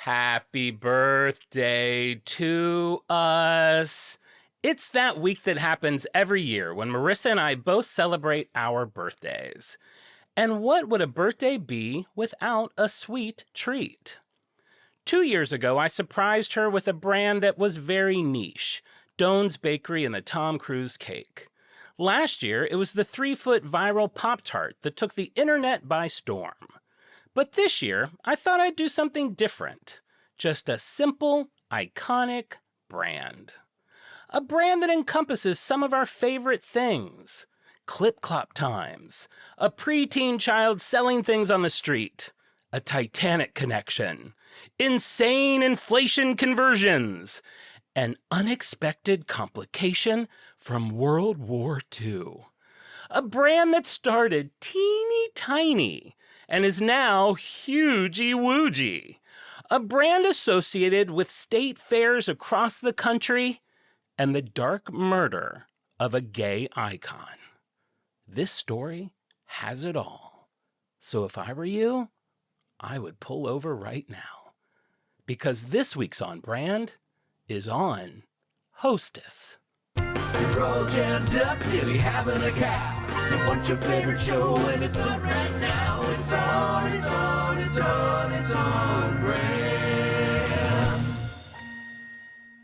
Happy birthday to us. It's that week that happens every year when Marisa and I both celebrate our birthdays. And what would a birthday be without a sweet treat? 2 years ago, I surprised her with a brand that was very niche, Done's Bakery and the Tom Cruise cake. Last year, it was the 3-foot viral Pop-Tart that took the internet by storm. But this year, I thought I'd do something different. Just a simple, iconic brand. A brand that encompasses some of our favorite things. Clip-clop times. A preteen child selling things on the street. A Titanic connection. Insane inflation conversions. An unexpected complication from World War II. A brand that started teeny tiny and is now hugey-woogey. A brand associated with state fairs across the country and the dark murder of a gay icon. This story has it all. So if I were you, I would pull over right now. Because this week's On Brand is on Hostess. You're all jazzed up, really having a cow. You want your favorite show, and it's on right now. It's on brand.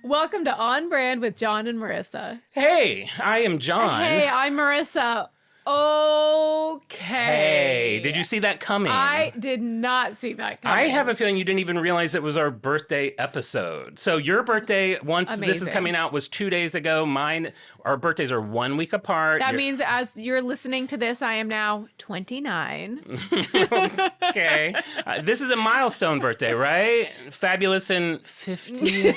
Welcome to On Brand with Jon and Marisa. Hey, I am Jon. Hey, I'm Marisa. Okay. Did you see that coming? I did not see that coming. I have a feeling you didn't even realize it was our birthday episode. So your birthday, once this is coming out, was 2 days ago. Mine, our birthdays are 1 week apart. That means as you're listening to this, I am now 29. Okay. This is a milestone birthday, right? Fabulous and 50.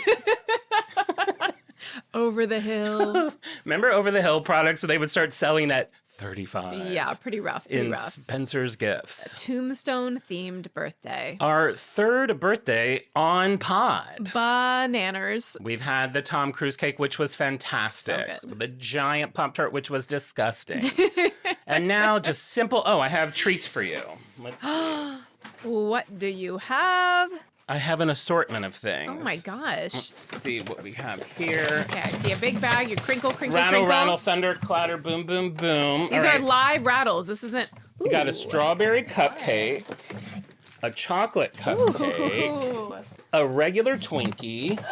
Over the Hill. Remember Over the Hill products? So they would start selling at 35. Yeah, pretty rough. In Spencer's Gifts. A tombstone-themed birthday. Our third birthday on pod. Bananas. We've had the Tom Cruise cake, which was fantastic. So good. The giant Pop-Tart, which was disgusting. And now just simple, I have treats for you. Let's see. What do you have? I have an assortment of things. Oh my gosh. Let's see what we have here. Okay, I see a big bag. You crinkle, crinkle, Rattle, crinkle. rattle, thunder, clatter, boom, boom, boom. These are live rattles. This isn't... You got a strawberry cupcake, a chocolate cupcake, a regular Twinkie,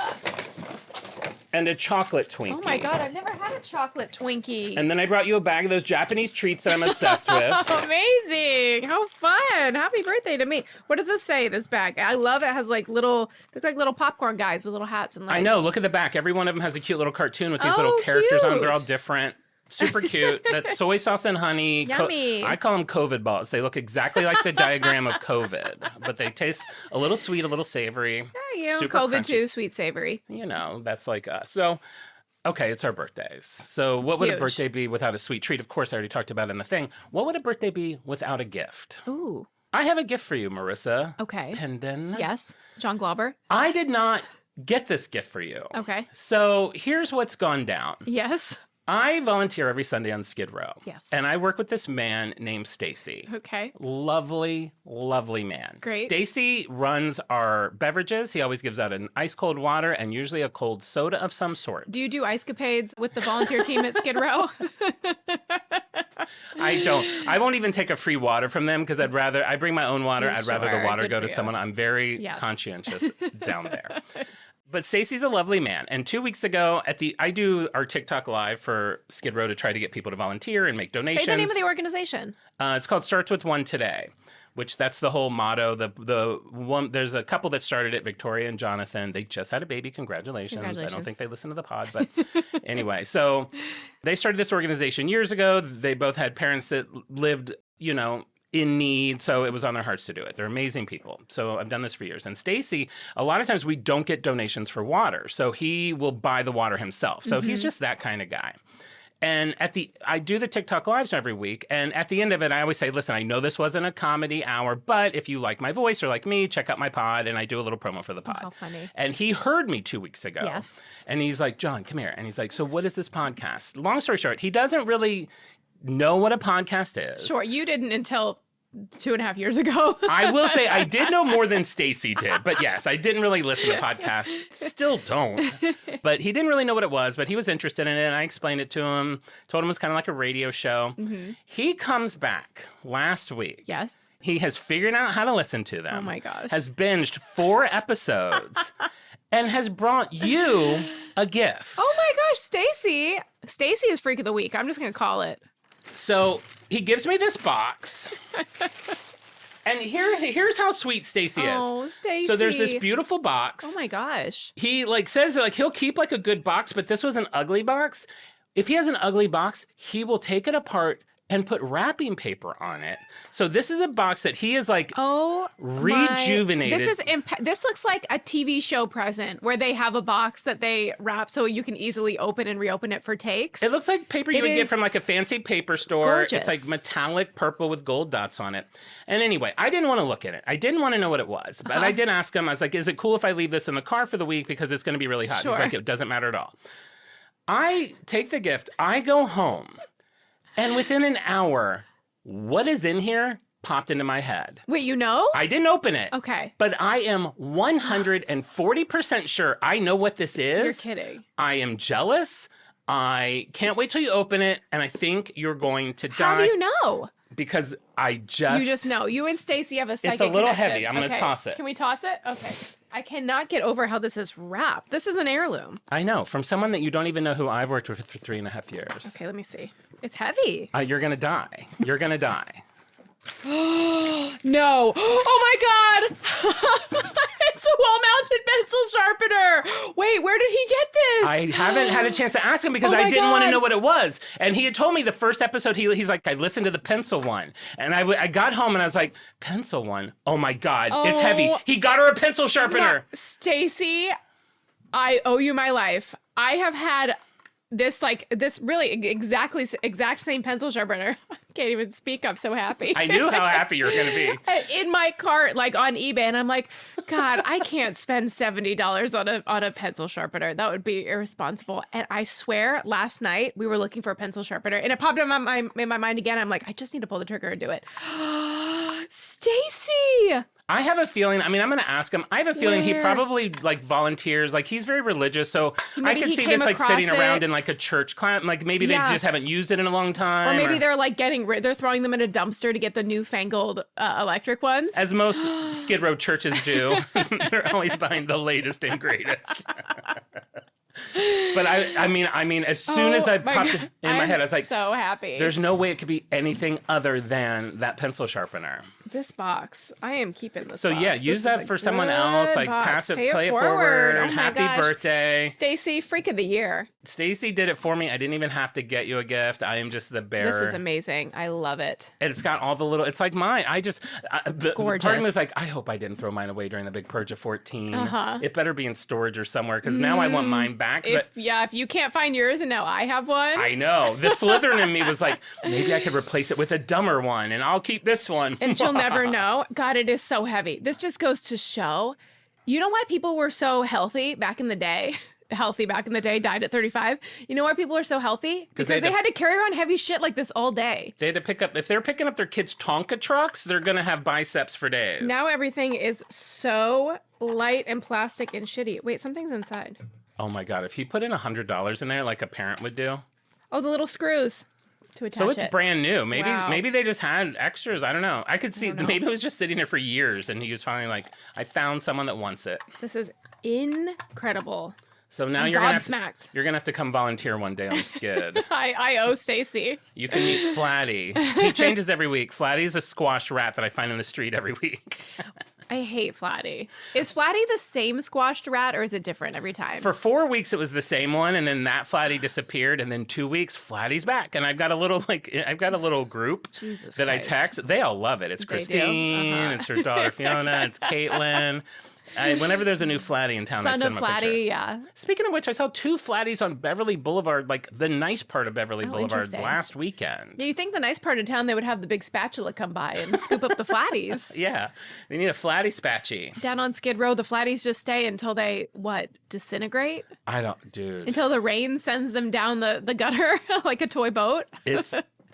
and a chocolate Twinkie. Oh my God, I've never had a chocolate Twinkie. And then I brought you a bag of those Japanese treats that I'm obsessed with. Amazing. How fun. Happy birthday to me. What does this say, this bag? I love it. It has like look like little popcorn guys with little hats and legs. I know. Look at the back. Every one of them has a cute little cartoon with these little characters on them. They're all different. Super cute. That's soy sauce and honey. Yummy. I call them COVID balls. They look exactly like the diagram of COVID, but they taste a little sweet, a little savory. Yeah, super COVID crunchy. too, sweet savory. You know, that's like us. So, okay, it's our birthdays. So what would a Huge. birthday be without a sweet treat? Of course, I already talked about it in the thing. What would a birthday be without a gift? Ooh. I have a gift for you, Marisa. Okay. Pendant. Yes. John Glauber. I did not get this gift for you. Okay. So here's what's gone down. Yes. I volunteer every Sunday on Skid Row. Yes. And I work with this man named Stacy. Okay. Lovely, lovely man. Great. Stacy runs our beverages. He always gives out an ice cold water and usually a cold soda of some sort. Do you do ice capades with the volunteer team at Skid Row? I don't. I won't even take a free water from them because I bring my own water. I'd rather the water Good go to for you. someone. I'm very conscientious down there. But Stacy's a lovely man. And 2 weeks ago, I do our TikTok live for Skid Row to try to get people to volunteer and make donations. Say the name of the organization. It's called Starts With One Today, which that's the whole motto. The one, there's a couple that started it, Victoria and Jonathan. They just had a baby. Congratulations. I don't think they listen to the pod, but anyway. So they started this organization years ago. They both had parents that lived, in need, so it was on their hearts to do it. They're amazing people. So I've done this for years. And Stacy, a lot of times we don't get donations for water, so he will buy the water himself. So he's just that kind of guy. And I do the TikTok lives every week, and at the end of it, I always say, listen, I know this wasn't a comedy hour, but if you like my voice or like me, check out my pod, and I do a little promo for the pod. How funny. And he heard me 2 weeks ago. Yes. And he's like, Jon, come here. And he's like, so what is this podcast? Long story short, he doesn't really know what a podcast is. Sure, you didn't until 2.5 years ago. I will say I did know more than Stacy did, but yes, I didn't really listen to podcasts. Still don't. But he didn't really know what it was, but he was interested in it, and I explained it to him. Told him it was kind of like a radio show. Mm-hmm. He comes back last week. Yes. He has figured out how to listen to them. Oh my gosh. Has binged 4 episodes and has brought you a gift. Oh my gosh, Stacy. Stacy is Freak of the Week. I'm just going to call it. So he gives me this box. And here's how sweet Stacy is. Oh, Stacy. So there's this beautiful box. Oh my gosh. He says that he'll keep a good box, but this was an ugly box. If he has an ugly box, he will take it apart and put wrapping paper on it. So this is a box that he is rejuvenated. This looks like a TV show present where they have a box that they wrap so you can easily open and reopen it for takes. It looks like paper you would get from a fancy paper store. Gorgeous. It's metallic purple with gold dots on it. And anyway, I didn't want to look at it. I didn't want to know what it was. But I did ask him, I was like, is it cool if I leave this in the car for the week because it's going to be really hot? Sure. He's like, it doesn't matter at all. I take the gift. I go home. And within an hour, what is in here popped into my head. Wait, you know? I didn't open it. Okay. But I am 140% sure I know what this is. You're kidding. I am jealous. I can't wait till you open it, and I think you're going to die. How do you know? Because I You just know. You and Stacy have a psychic It's a little connection. heavy. I'm going to toss it. Can we toss it? Okay. I cannot get over how this is wrapped. This is an heirloom. I know. From someone that you don't even know who I've worked with for 3.5 years. Okay, let me see. It's heavy. You're going to die. You're going to die. No. Oh my God. It's a wall-mounted pencil sharpener. Wait, where did he get this? I haven't had a chance to ask him because Oh I my didn't want to God. know what it was. And he had told me the first episode, he's like, I listened to the pencil one. And I got home and I was like, pencil one? Oh my God, it's heavy. He got her a pencil sharpener. Stacy, I owe you my life. I have had this really exact same pencil sharpener. I can't even speak. I'm so happy. I knew how happy you were going to be. In my cart, on eBay, and I'm like, God, I can't spend $70 on a pencil sharpener. That would be irresponsible. And I swear, last night we were looking for a pencil sharpener, and it popped in my mind again. I'm like, I just need to pull the trigger and do it. Stacy. I have a feeling, I'm going to ask him. I have a feeling he probably volunteers. He's very religious. So Maybe I could he see came this sitting across around it. in a church class. Maybe they Yeah. just haven't used it in a long time. Or maybe they're they're throwing them in a dumpster to get the newfangled electric ones. As most Skid Row churches do. They're always buying the latest and greatest. But I mean, as soon as I popped it in my head, I was like, so happy. There's no way it could be anything other than that pencil sharpener. This box. I am keeping this So box. yeah, This use is that a for someone good else. Play box. it Pay forward. Oh my Happy gosh. birthday. Stacy, freak of the year. Stacy did it for me. I didn't even have to get you a gift. I am just the bearer. This is amazing. I love it. And it's got all the little, it's like mine. The gorgeous. part of me was like, I hope I didn't throw mine away during the big purge of 14. It better be in storage or somewhere because now I want mine back. 'cause If you can't find yours and now I have one. I know. The Slytherin in me was like, maybe I could replace it with a dumber one and I'll keep this one. And you'll never know. God, it is so heavy. This just goes to show, you know why people were so healthy back in the day? Died at 35. You know why people are so healthy? Because they had to carry around heavy shit like this all day. They had to pick up, if they're picking up their kids' Tonka trucks, they're going to have biceps for days. Now everything is so light and plastic and shitty. Wait, something's inside. Oh my God. If he put in $100 in there like a parent would do. Oh, the little screws to attach So it's it. brand new. Maybe Wow. maybe they just had extras. I don't know. I could see, maybe it was just sitting there for years and he was finally like, I found someone that wants it. This is incredible. So now I'm you're gonna gobsmacked. you're gonna have to come volunteer one day on Skid. I owe Stacy. You can meet Flatty. He changes every week. Flatty's a squashed rat that I find in the street every week. I hate Flatty. Is Flatty the same squashed rat or is it different every time? For 4 weeks it was the same one, and then that Flatty disappeared, and then 2 weeks Flatty's back, and I've got a little group Jesus that I Christ. text. They all love it. It's They do? Christine, it's her daughter Fiona, it's Caitlin. Whenever there's a new Flatty in town, I Son send of them a picture. Flatty, yeah. Speaking of which, I saw 2 Flatties on Beverly Boulevard, the nice part of Beverly Boulevard interesting. last weekend. Do you think the nice part of town they would have the big spatula come by and scoop up the Flatties? Yeah, they need a Flatty spatchy. Down on Skid Row, the Flatties just stay until they, disintegrate? Dude. Until the rain sends them down the gutter like a toy boat?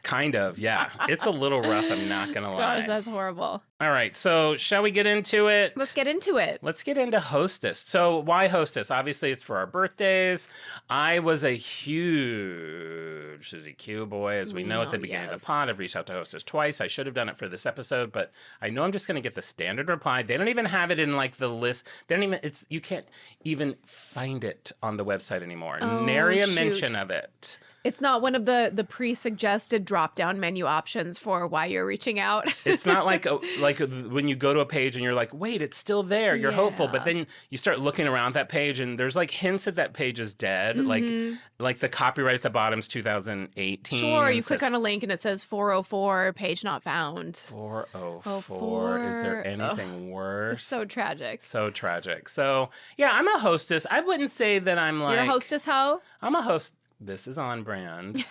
Kind of, yeah. It's a little rough, I'm not going to lie. Gosh, that's horrible. All right, so shall we get into it? Let's get into it. Let's get into Hostess. So why Hostess? Obviously, it's for our birthdays. I was a huge Suzy Q boy, as we know at the beginning of the pod. I've reached out to Hostess twice. I should have done it for this episode, but I know I'm just going to get the standard reply. They don't even have it in like the list. They don't even. You can't even find it on the website anymore. Nary a mention of it. It's not one of the pre-suggested drop-down menu options for why you're reaching out. It's not like when you go to a page and you're like, wait, it's still there. You're hopeful, but then you start looking around that page and there's like hints that page is dead. Like the copyright at the bottom's 2018. Sure, you click on a link and it says 404, page not found. 404. Is there anything worse? It's so tragic. So tragic. So yeah, I'm a hostess. I wouldn't say that I'm like You're a hostess ho? I'm a host. This is on brand.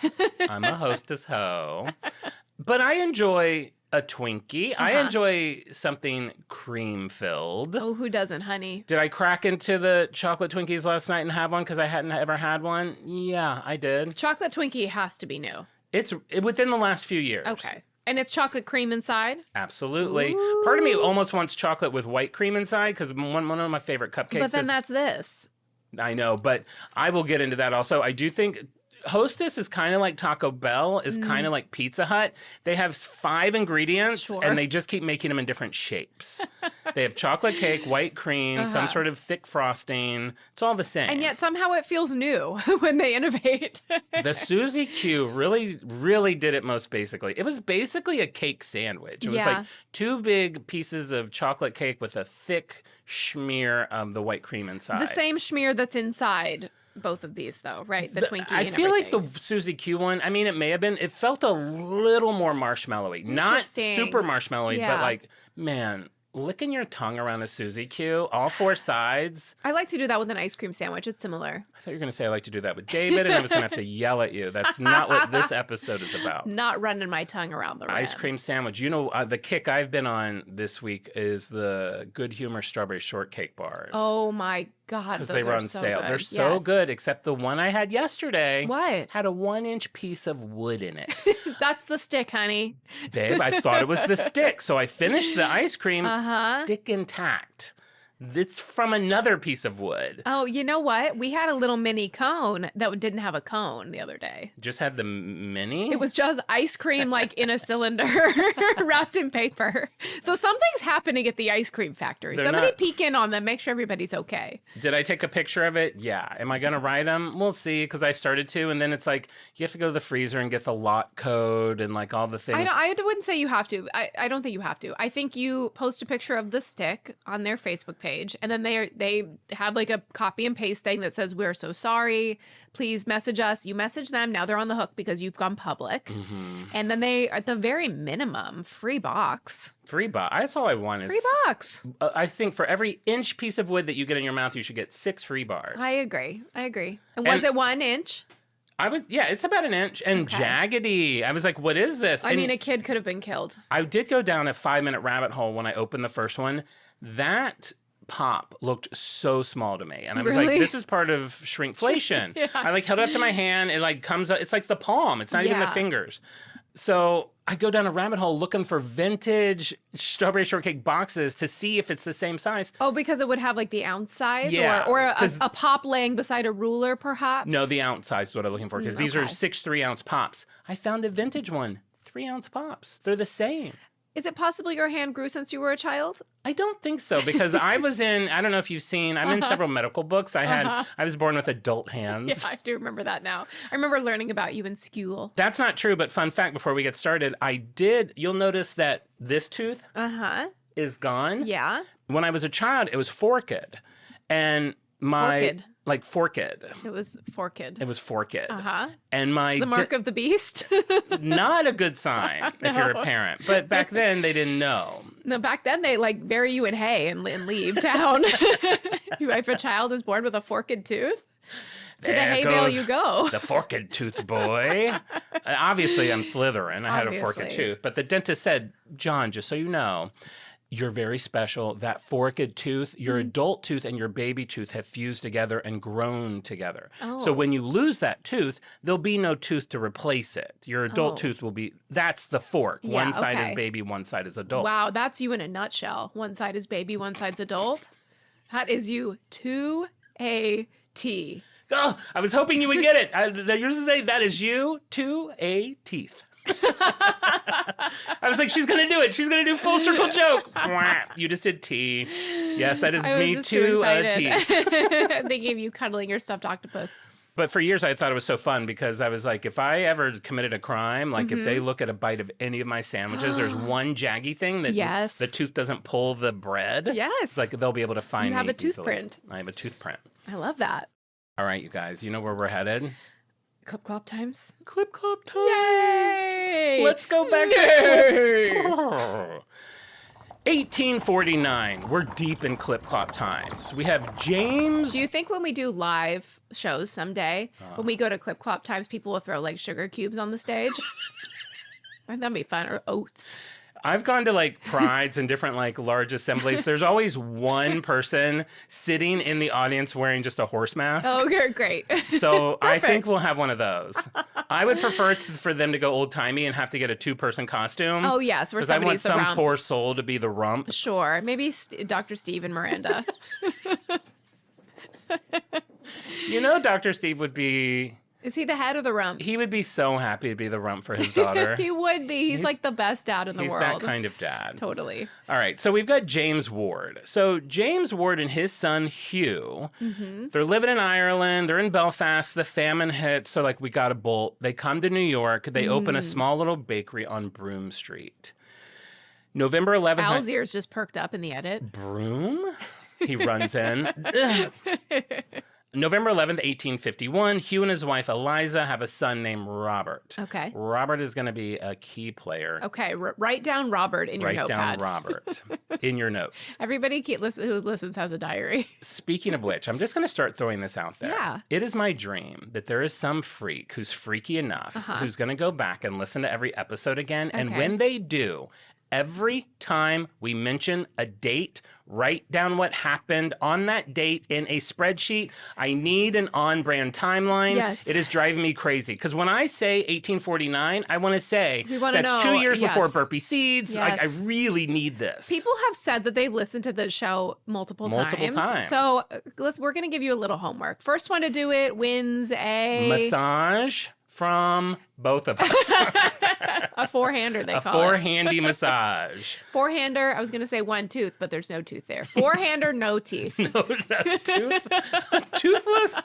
I'm a hostess ho. But I enjoy a Twinkie. I enjoy something cream filled. Oh, who doesn't, honey? Did I crack into the chocolate Twinkies last night and have one because I hadn't ever had one? Yeah, I did. Chocolate Twinkie has to be new. It's within the last few years. Okay. And it's chocolate cream inside? Absolutely. Ooh. Part of me almost wants chocolate with white cream inside because one of my favorite cupcakes But then that's this. I know, but I will get into that also. I do think Hostess is kind of like Taco Bell, is kind of like Pizza Hut. They have 5 ingredients, and they just keep making them in different shapes. They have chocolate cake, white cream, some sort of thick frosting. It's all the same. And yet somehow it feels new when they innovate. The Suzy Q really did it most basically. It was basically a cake sandwich. It was like 2 big pieces of chocolate cake with a thick schmear of the white cream inside. The same schmear that's inside both of these, though, right? The Twinkie I and feel everything. like the Suzy Q one, I mean, it may have been, it felt a little more marshmallowy. Not super marshmallowy, but like, man, licking your tongue around a Suzy Q, all 4 sides. I like to do that with an ice cream sandwich. It's similar. I thought you were going to say I like to do that with David, and I was going to have to yell at you. That's not what this episode is about. Not running my tongue around the ice cream sandwich. You know, the kick I've been on this week is the Good Humor strawberry shortcake bars. Oh my God, because those they were are on so sale. good. They're so good, except the one I had yesterday. What? Had a 1-inch piece of wood in it. That's the stick, honey. Babe, I thought it was the stick. So I finished the ice cream, stick intact. It's from another piece of wood. Oh, you know what? We had a little mini cone that didn't have a cone the other day. Just had the mini? It was just ice cream like in a cylinder wrapped in paper. So something's happening at the ice cream factory. Somebody peek in on them, make sure everybody's okay. Did I take a picture of it? Yeah. Am I going to write them? We'll see, because I started to, and then it's like you have to go to the freezer and get the lot code and like all the things. I wouldn't say you have to. I don't think you have to. I think you post a picture of the stick on their Facebook page, and then they have like a copy and paste thing that says, "We're so sorry. Please message us." You message them. Now they're on the hook because you've gone public. Mm-hmm. And then they, at the very minimum, free box. Free box. That's all I want is free box. I think for every inch piece of wood that you get in your mouth, you should get 6 free bars. I agree. And was it 1 inch? Yeah, it's about 1 inch and jaggedy. I was like, what is this? I mean, a kid could have been killed. I did go down a 5-minute rabbit hole when I opened the first one. That pop looked so small to me, and I was like, this is part of shrinkflation. Yes. I like held it up to my hand. It like comes up, it's like the palm, it's not even the fingers. So I go down a rabbit hole looking for vintage strawberry shortcake boxes to see if it's the same size. Oh, because it would have like the ounce size? Yeah, or a pop laying beside a ruler, perhaps? No, the ounce size is what I'm looking for, because these are 6 3-ounce pops. I found a vintage one, 3-ounce pops. They're the same. Is it possible your hand grew since you were a child? I don't think so, because I was in, I don't know if you've seen, I'm in several medical books. I was born with adult hands. Yeah, I do remember that now. I remember learning about you in school. That's not true, but fun fact before we get started, you'll notice that this tooth is gone. Yeah. When I was a child, it was forked. And forked. Like forked. It was forked. It was forked. Uh-huh. And the mark of the beast? Not a good sign if you're a parent. But back then, they didn't know. No, back then, they like bury you in hay and leave town. If a child is born with a forked tooth, to the hay bale you go. The forked tooth boy. Obviously, I'm Slytherin. I had a forked tooth. But the dentist said, John, just so you know, You're very special. That forked tooth, your adult tooth and your baby tooth have fused together and grown together. So when you lose that tooth, there'll be no tooth to replace it. Your adult tooth will be, that's the fork. Yeah, one side okay. is baby, one side is adult. Wow, that's you in a nutshell. One side is baby, one side's adult. That is you to a T. Oh, I was hoping you would get it. You're supposed to say that is you to a teeth. I was like, she's going to do it. She's going to do full circle joke. You just did T. Yes, that is me to a teeth. Thinking of you cuddling your stuffed octopus. But for years, I thought it was so fun because I was like, if I ever committed a crime, like if they look at a bite of any of my sandwiches, there's one jaggy thing that the tooth doesn't pull the bread. Yes. It's like they'll be able to find me. You have a tooth easily. print. I have a tooth print. I love that. All right, you guys, you know where we're headed? Clip clop times. Clip clop times. Yay! Let's go back to 1849. We're deep in clip clop times. We have James. Do you think when we do live shows someday, when we go to clip clop times, people will throw like sugar cubes on the stage? That'd be fun. Or oats. I've gone to like prides and different like large assemblies. There's always one person sitting in the audience wearing just a horse mask. Oh, great. So I think we'll have one of those. I would prefer for them to go old timey and have to get a 2-person costume. Oh yes, where because I want somebody's some around. poor soul to be the rump. Sure, maybe Dr. Steve and Miranda. You know, Dr. Steve would be. Is he the head or the rump? He would be so happy to be the rump for his daughter. He would be. He's like the best dad in the world. He's that kind of dad. Totally. All right, so we've got James Ward. So James Ward and his son Hugh, they're living in Ireland. They're in Belfast. The famine hits. So like, we got to bolt. They come to New York. They open a small little bakery on Broome Street. November 11th. Al's ears just perked up in the edit. Broome? He runs in. November 11th, 1851, Hugh and his wife Eliza have a son named Robert. Okay. Robert is going to be a key player. Okay, write down Robert in your Write notepad. down Robert in your notes. Everybody who listens has a diary. Speaking of which, I'm just going to start throwing this out there. Yeah. It is my dream that there is some freak who's freaky enough who's going to go back and listen to every episode again. And Okay. when they do, every time we mention a date, write down what happened on that date in a spreadsheet. I need an on-brand timeline. Yes. It is driving me crazy. Because when I say 1849, I want to say We wanna that's know, 2 years before yes. Burpee Seeds. Like, I Yes. really need this. People have said that they've listened to the show multiple times. So we're going to give you a little homework. First one to do it wins a Massage from both of us. a four-hander, they A call it. four-handy massage. Four-hander, I was going to say one tooth, but there's no tooth there. Four-hander, no teeth. Toothless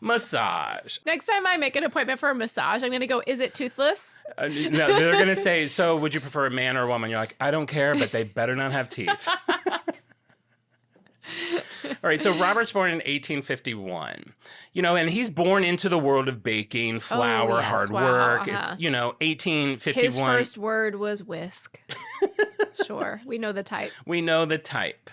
massage. Next time I make an appointment for a massage, I'm going to go, is it toothless? No, they're going to say, so would you prefer a man or a woman? You're like, I don't care, but they better not have teeth. All right, so Robert's born in 1851. You know, and he's born into the world of baking, flour, yes, hard wow, work. It's, 1851. His first word was whisk. Sure, we know the type. We know the type.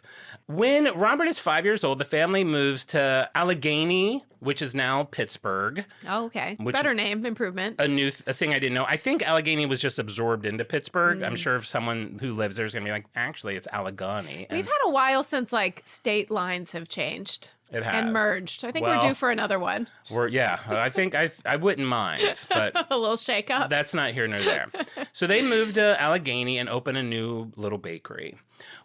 When Robert is 5 years old, the family moves to Allegheny, which is now Pittsburgh. Oh, okay. Which- Better name, improvement. A thing I didn't know. I think Allegheny was just absorbed into Pittsburgh. I'm sure if someone who lives there is going to be like, actually, it's Allegheny. And We've had a while since like state lines have changed. It has. And merged. I think Well, we're due for another one. I think I wouldn't mind, but A little shake up. that's not here nor there. So they moved to Allegheny and open a new little bakery.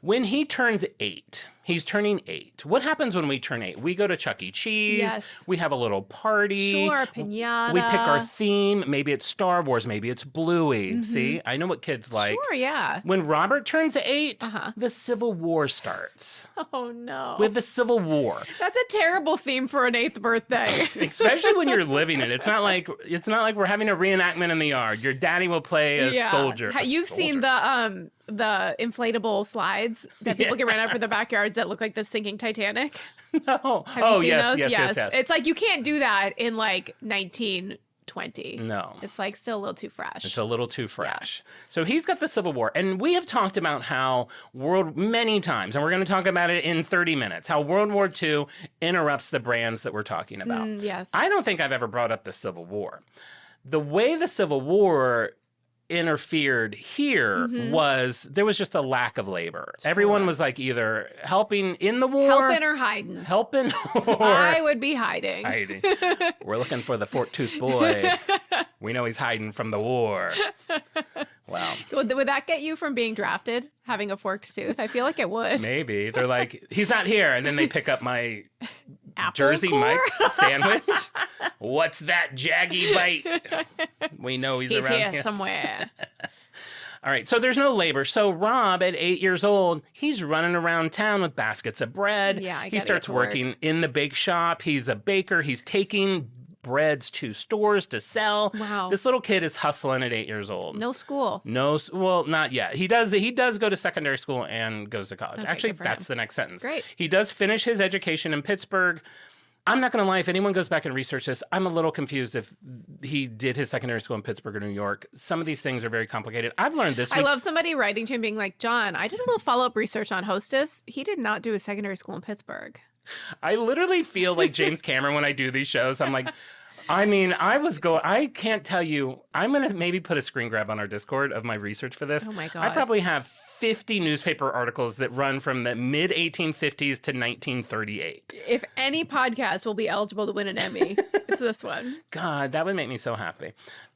When he turns 8, he's turning 8. What happens when we turn 8? We go to Chuck E. Cheese. Yes. We have a little party. Sure, piñata. We pick our theme. Maybe it's Star Wars. Maybe it's Bluey. See, I know what kids like. Sure, yeah. When Robert turns 8, the Civil War starts. Oh, no. We have the Civil War. That's a terrible theme for an 8th birthday. Especially when you're living it. It's not like we're having a reenactment in the yard. Your daddy will play a soldier. You've seen the inflatable slides that people can rent out for the backyards that look like the sinking Titanic? No. Have you seen those? Yes. It's like you can't do that in like 1920. No. It's like still a little too fresh. It's a little too fresh. So he's got the Civil War. And we have talked about how many times, and we're going to talk about it in 30 minutes, how World War II interrupts the brands that we're talking about. Yes. I don't think I've ever brought up the Civil War. The way the Civil War interfered here was there was just a lack of labor. Sure. Everyone was like either helping in the war. Helping or hiding. Helping or I would be hiding. hiding. We're looking for the fork-toothed boy. We know he's hiding from the war. Wow. Would that get you from being drafted, having a forked tooth? I feel like it would. Maybe. They're like, he's not here. And then they pick up my Apple Jersey core? Mike's sandwich. What's that jaggy bite? We know he's around here somewhere. All right, so there's no labor. So Rob, at 8 years old, he's running around town with baskets of bread. Yeah, I he gotta starts get to work. working in the bake shop. He's a baker. He's taking breads to stores to sell. Wow. This little kid is hustling at 8 years old. No school. No, well, not yet. He does go to secondary school and goes to college. Okay, Actually, good for that's him. the next sentence. Great. He does finish his education in Pittsburgh. I'm not going to lie. If anyone goes back and research this, I'm a little confused if he did his secondary school in Pittsburgh or New York. Some of these things are very complicated. I've learned this I week. love somebody writing to him being like, John, I did a little follow-up research on Hostess. He did not do a secondary school in Pittsburgh. I literally feel like James Cameron when I do these shows. I'm like, I can't tell you. I'm going to maybe put a screen grab on our Discord of my research for this. Oh my I God. probably have 50 newspaper articles that run from the mid 1850s to 1938. If any podcast will be eligible to win an Emmy, it's this one. God, that would make me so happy.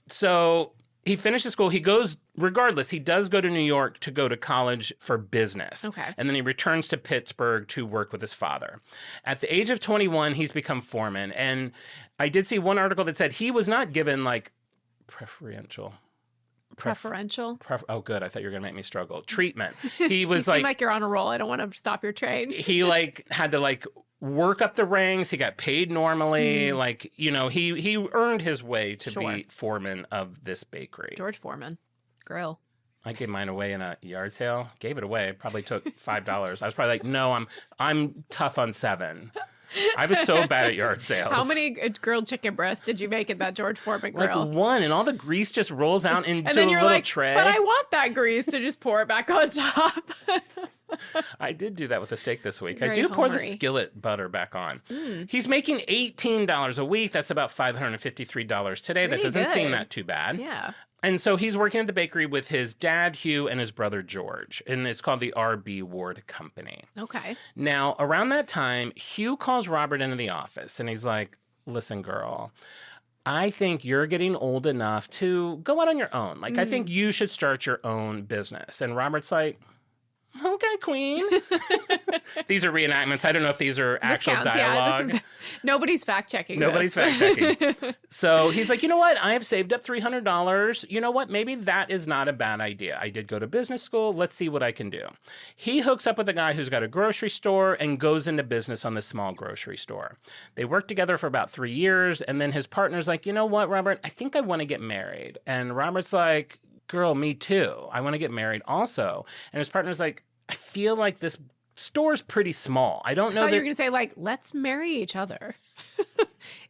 So he finishes school. He goes, regardless, he does go to New York to go to college for business. Okay. And then he returns to Pittsburgh to work with his father. At the age of 21, he's become foreman. And I did see one article that said he was not given like preferential. Oh, good. I thought you were going to make me struggle. Treatment. He was You seem like you're on a roll. I don't want to stop your train. he like had to like work up the ranks. He got paid normally. Like, you know, he earned his way to Sure. be foreman of this bakery. George Foreman. Grill. I gave mine away in a yard sale. Gave it away. Probably took $5. I was probably like, no, I'm tough on 7. I was so bad at yard sales. How many grilled chicken breasts did you make at that George Foreman grill? Like 1, and all the grease just rolls out into and then a you're little like, tray. but I want that grease to just pour it back on top. I did do that with a steak this week. I Very do pour the homery. skillet butter back on. He's making $18 a week. That's about $553 today. That Pretty doesn't seem good. that too bad. Yeah. And so he's working at the bakery with his dad, Hugh, and his brother, George. And it's called the R.B. Ward Company. Okay. Now, around that time, Hugh calls Robert into the office and he's like, listen, girl, I think you're getting old enough to go out on your own. Like, I think you should start your own business. And Robert's like, okay, queen. These are reenactments. I don't know if these are actual counts, dialogue. Yeah, nobody's fact-checking Nobody's this. fact-checking. So he's like, you know what? I have saved up $300. You know what? Maybe that is not a bad idea. I did go to business school. Let's see what I can do. He hooks up with a guy who's got a grocery store and goes into business on this small grocery store. They work together for about 3 years. And then his partner's like, you know what, Robert? I think I want to get married. And Robert's like, girl, me too. I want to get married also. And his partner's like, I feel like this store's pretty small. I don't know I thought that you were going to say, like, let's marry each other.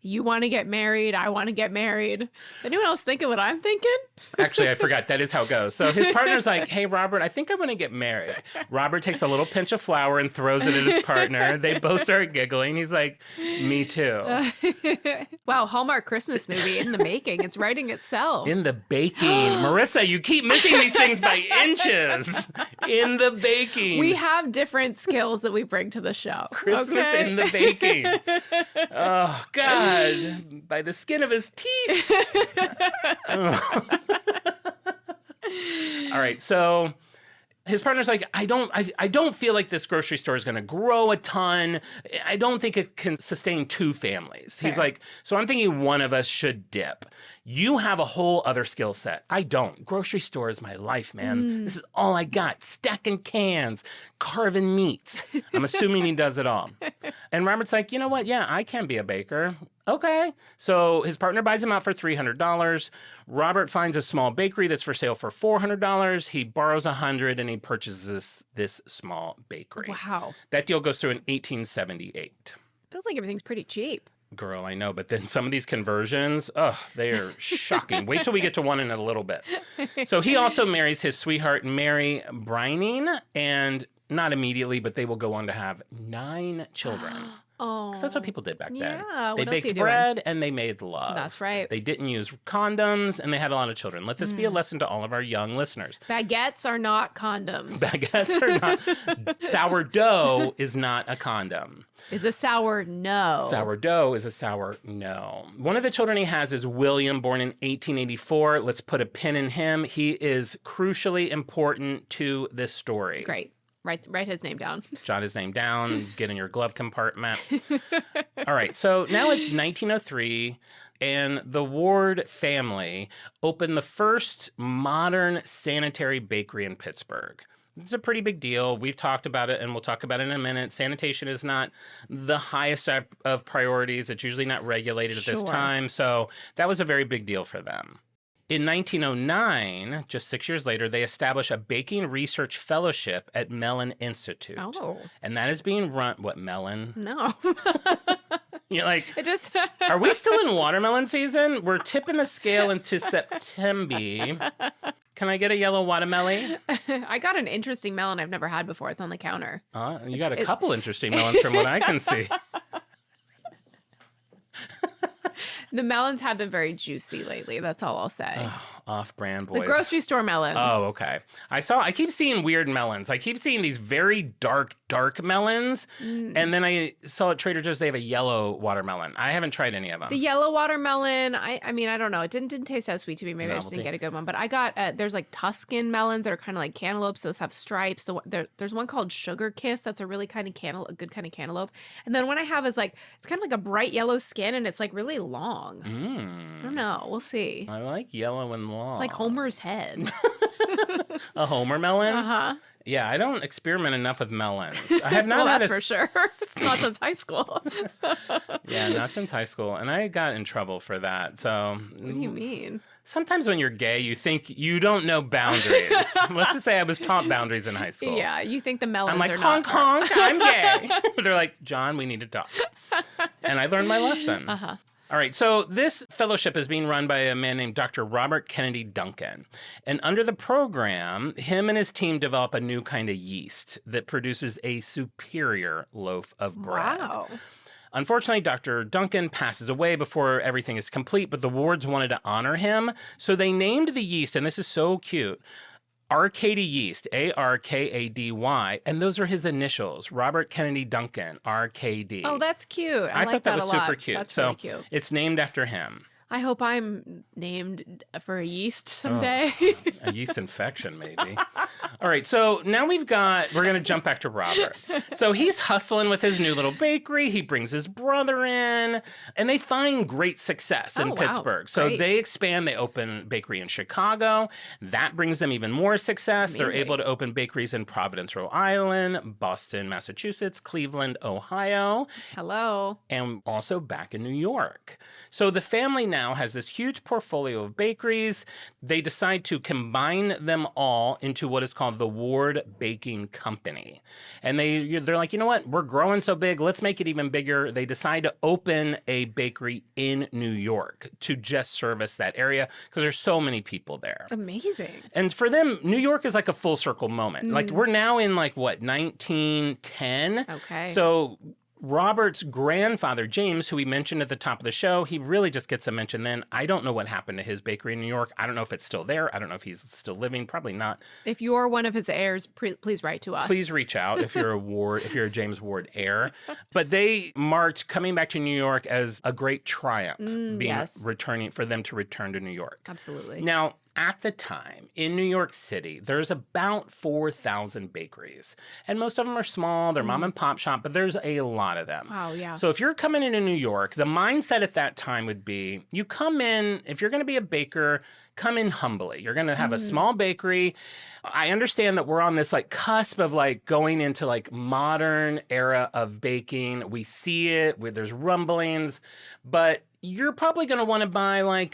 You want to get married. I want to get married. Anyone else thinking what I'm thinking? Actually, I forgot. That is how it goes. So his partner's like, hey, Robert, I think I want to get married. Robert takes a little pinch of flour and throws it at his partner. They both start giggling. He's like, me too. Wow, Hallmark Christmas movie in the making. It's writing itself. In the baking. Marissa, you keep missing these things by inches. In the baking. We have different skills that we bring to the show. Christmas okay? in the baking. Oh, God. By the skin of his teeth. Ugh. All right, so his partner's like, I don't feel like this grocery store is going to grow a ton. I don't think it can sustain 2 families. He's Fair. like, so I'm thinking one of us should dip. You have a whole other skill set. I don't. Grocery store is my life, man. This is all I got. Stacking cans, carving meats. I'm assuming he does it all. And Robert's like, you know what? Yeah, I can be a baker. Okay. So his partner buys him out for $300. Robert finds a small bakery that's for sale for $400. He borrows $100 and he purchases this small bakery. Wow. That deal goes through in 1878. Feels like everything's pretty cheap. Girl, I know, but then some of these conversions, they are shocking. Wait till we get to one in a little bit. So he also marries his sweetheart, Mary Brining, and not immediately, but they will go on to have 9 children. Oh. Because that's what people did back then. Yeah. They What else are you baked doing? bread and they made love. That's right. They didn't use condoms and they had a lot of children. Let this be a lesson to all of our young listeners. Baguettes are not condoms. Baguettes are not. Sourdough is not a condom. It's a sour no. Sourdough is a sour no. One of the children he has is William, born in 1884. Let's put a pin in him. He is crucially important to this story. Great. Write his name down. Jot his name down. Get in your glove compartment. All right. So now it's 1903, and the Ward family opened the first modern sanitary bakery in Pittsburgh. It's a pretty big deal. We've talked about it, and we'll talk about it in a minute. Sanitation is not the highest of priorities. It's usually not regulated at this time. So that was a very big deal for them. In 1909, just 6 years later, they established a baking research fellowship at Mellon Institute. Oh. And that is being run... What, Mellon? No. You're like, It just are we still in watermelon season? We're tipping the scale into September. Can I get a yellow watermelon? I got an interesting melon I've never had before. It's on the counter. You got a couple interesting melons from what I can see. The melons have been very juicy lately. That's all I'll say. Off-brand boys. The grocery store melons. Oh, okay. I keep seeing weird melons. I keep seeing these very dark melons. And then I saw at Trader Joe's they have a yellow watermelon. I haven't tried any of them. The yellow watermelon, I mean, I don't know. It didn't taste so sweet to me. Maybe I just didn't get a good one. But I got, there's like Tuscan melons that are kind of like cantaloupes. Those have stripes. There's one called Sugar Kiss. That's a really a good kind of cantaloupe. And then one I have is like, it's kind of like a bright yellow skin and it's like really long. I don't know. We'll see. I like yellow and long. It's like Homer's head. A Homer melon? Uh-huh. Yeah, I don't experiment enough with melons. I have not Well, had that's for sure. Not since high school. Yeah, not since high school. And I got in trouble for that. So What do you mean? sometimes when you're gay, you think you don't know boundaries. Let's just say I was taught boundaries in high school. Yeah, you think the melons I'm like, are honk, not. honk, I'm gay. They're like, Jon, we need to talk. And I learned my lesson. Uh-huh. All right, so this fellowship is being run by a man named Dr. Robert Kennedy Duncan. And under the program, him and his team develop a new kind of yeast that produces a superior loaf of bread. Wow. Unfortunately, Dr. Duncan passes away before everything is complete, but the Wards wanted to honor him. So they named the yeast, and this is so cute, Arkady yeast, A-R-K-A-D-Y, and those are his initials, Robert Kennedy Duncan, R-K-D. Oh, that's cute. I like thought that a was lot. super cute. That's so really cute. it's named after him. I hope I'm named for a yeast someday. A yeast infection, maybe. All right, so now we're going to jump back to Robert. So he's hustling with his new little bakery. He brings his brother in, and they find great success in wow. Pittsburgh. So Great. they expand. They open bakery in Chicago. That brings them even more success. They're Amazing. able to open bakeries in Providence, Rhode Island, Boston, Massachusetts, Cleveland, Ohio, Hello. and also back in New York. So the family now has this huge portfolio of bakeries. They decide to combine them all into what is called the Ward Baking Company. And they're like, you know what? We're growing so big. Let's make it even bigger. They decide to open a bakery in New York to just service that area because there's so many people there. Amazing. And for them, New York is like a full circle moment. Like we're now in 1910. Okay. So Robert's grandfather, James, who we mentioned at the top of the show, he really just gets a mention then. I don't know what happened to his bakery in New York. I don't know if it's still there. I don't know if he's still living. Probably not. If you're one of his heirs, please write to us. Please reach out if you're a James Ward heir. But they marked coming back to New York as a great triumph, yes. for them to return to New York. Absolutely. Now, at the time, in New York City, there's about 4,000 bakeries. And most of them are small, they're mom and pop shop, but there's a lot of them. Wow, yeah. So if you're coming into New York, the mindset at that time would be, you come in, if you're going to be a baker, come in humbly. You're going to have a small bakery. I understand that we're on this cusp of going into modern era of baking. We see it, there's rumblings, but you're probably going to want to buy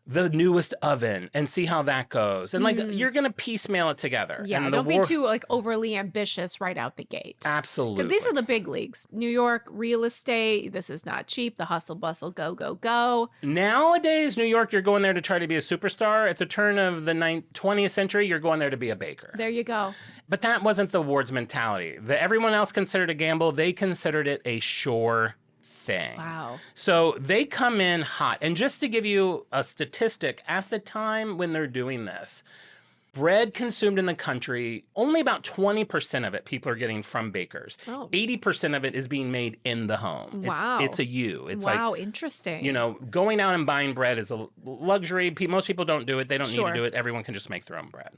the newest oven and see how that goes. And like, you're going to piecemeal it together. Yeah, and don't be too like overly ambitious right out the gate. Absolutely. Because these are the big leagues. New York, real estate, this is not cheap. The hustle bustle, go, go, go. Nowadays, New York, you're going there to try to be a superstar. At the turn of the 20th century, you're going there to be a baker. There you go. But that wasn't the Ward's mentality. Everyone else considered a gamble. They considered it a sure thing. Wow. So they come in hot. And just to give you a statistic, at the time when they're doing this, bread consumed in the country, only about 20% of it people are getting from bakers. Oh. 80% of it is being made in the home. Wow. It's a you. It's wow, like, interesting. you know, going out and buying bread is a luxury. Most people don't do it. They don't need to do it. Everyone can just make their own bread.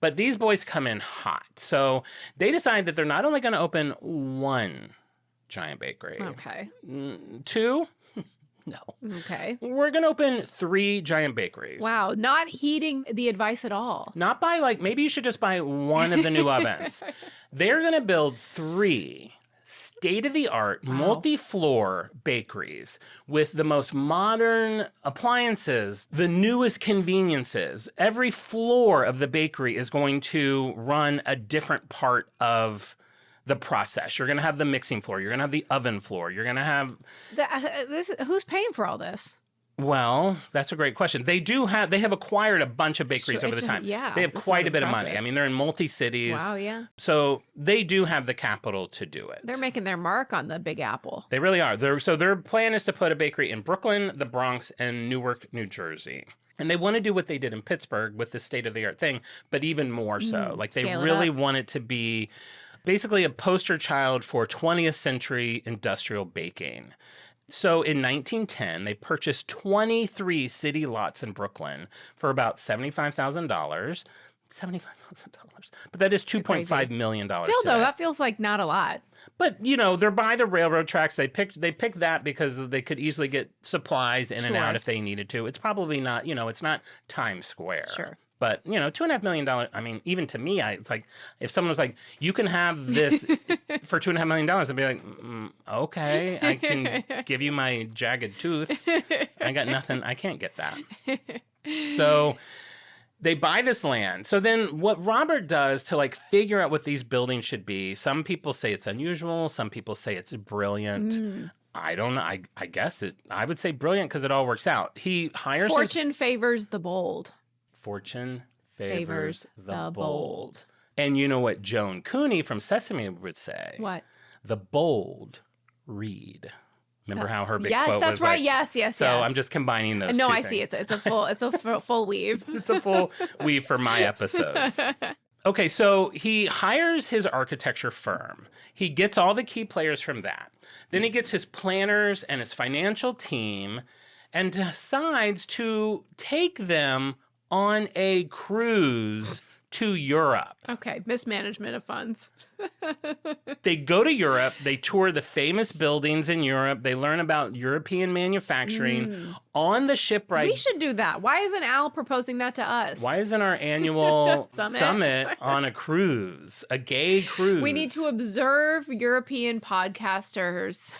But these boys come in hot. So they decide that they're not only going to open one giant bakery. Okay. 2? No. Okay. We're going to open 3 giant bakeries. Wow, not heeding the advice at all. Not by like, maybe you should just buy one of the new ovens. They're going to build 3 state-of-the-art, multi-floor bakeries with the most modern appliances, the newest conveniences. Every floor of the bakery is going to run a different part of the process. You're going to have the mixing floor. You're going to have the oven floor. You're going to have... Who's paying for all this? Well, that's a great question. They have acquired a bunch of bakeries over the time. Yeah. They have quite a bit of money. I mean, they're in multi-cities. Wow, yeah. So they do have the capital to do it. They're making their mark on the Big Apple. They really are. So their plan is to put a bakery in Brooklyn, the Bronx, and Newark, New Jersey. And they want to do what they did in Pittsburgh with the state-of-the-art thing, but even more so. Like they really want it to be basically a poster child for 20th century industrial baking. So in 1910, they purchased 23 city lots in Brooklyn for about $75,000. $75,000. But that is $2.5 million. Still, today. though, that feels like not a lot. But, you know, they're by the railroad tracks. They picked that because they could easily get supplies in and out if they needed to. It's probably not, you know, it's not Times Square. Sure. But, you know, $2.5 million, I mean, even to me, it's like, if someone was like, you can have this for $2.5 million, I'd be like, okay, I can give you my jagged tooth. I got nothing. I can't get that. So they buy this land. So then what Robert does to like figure out what these buildings should be, some people say it's unusual. Some people say it's brilliant. I don't know. I guess I would say brilliant because it all works out. He hires Fortune favors the bold. Fortune favors the bold. And you know what Joan Cooney from Sesame would say? What? The bold read. Remember how her big quote was? Yes, that's right. Like, yes. So I'm just combining those. No, two I things. see. It's a full weave. It's a full weave for my episodes. Okay, so he hires his architecture firm. He gets all the key players from that. Then he gets his planners and his financial team and decides to take them on a cruise to Europe. Okay, mismanagement of funds. They go to Europe. They tour the famous buildings in Europe. They learn about European manufacturing on the shipwright. We should do that. Why isn't Al proposing that to us? Why isn't our annual summit on a cruise, a gay cruise? We need to observe European podcasters,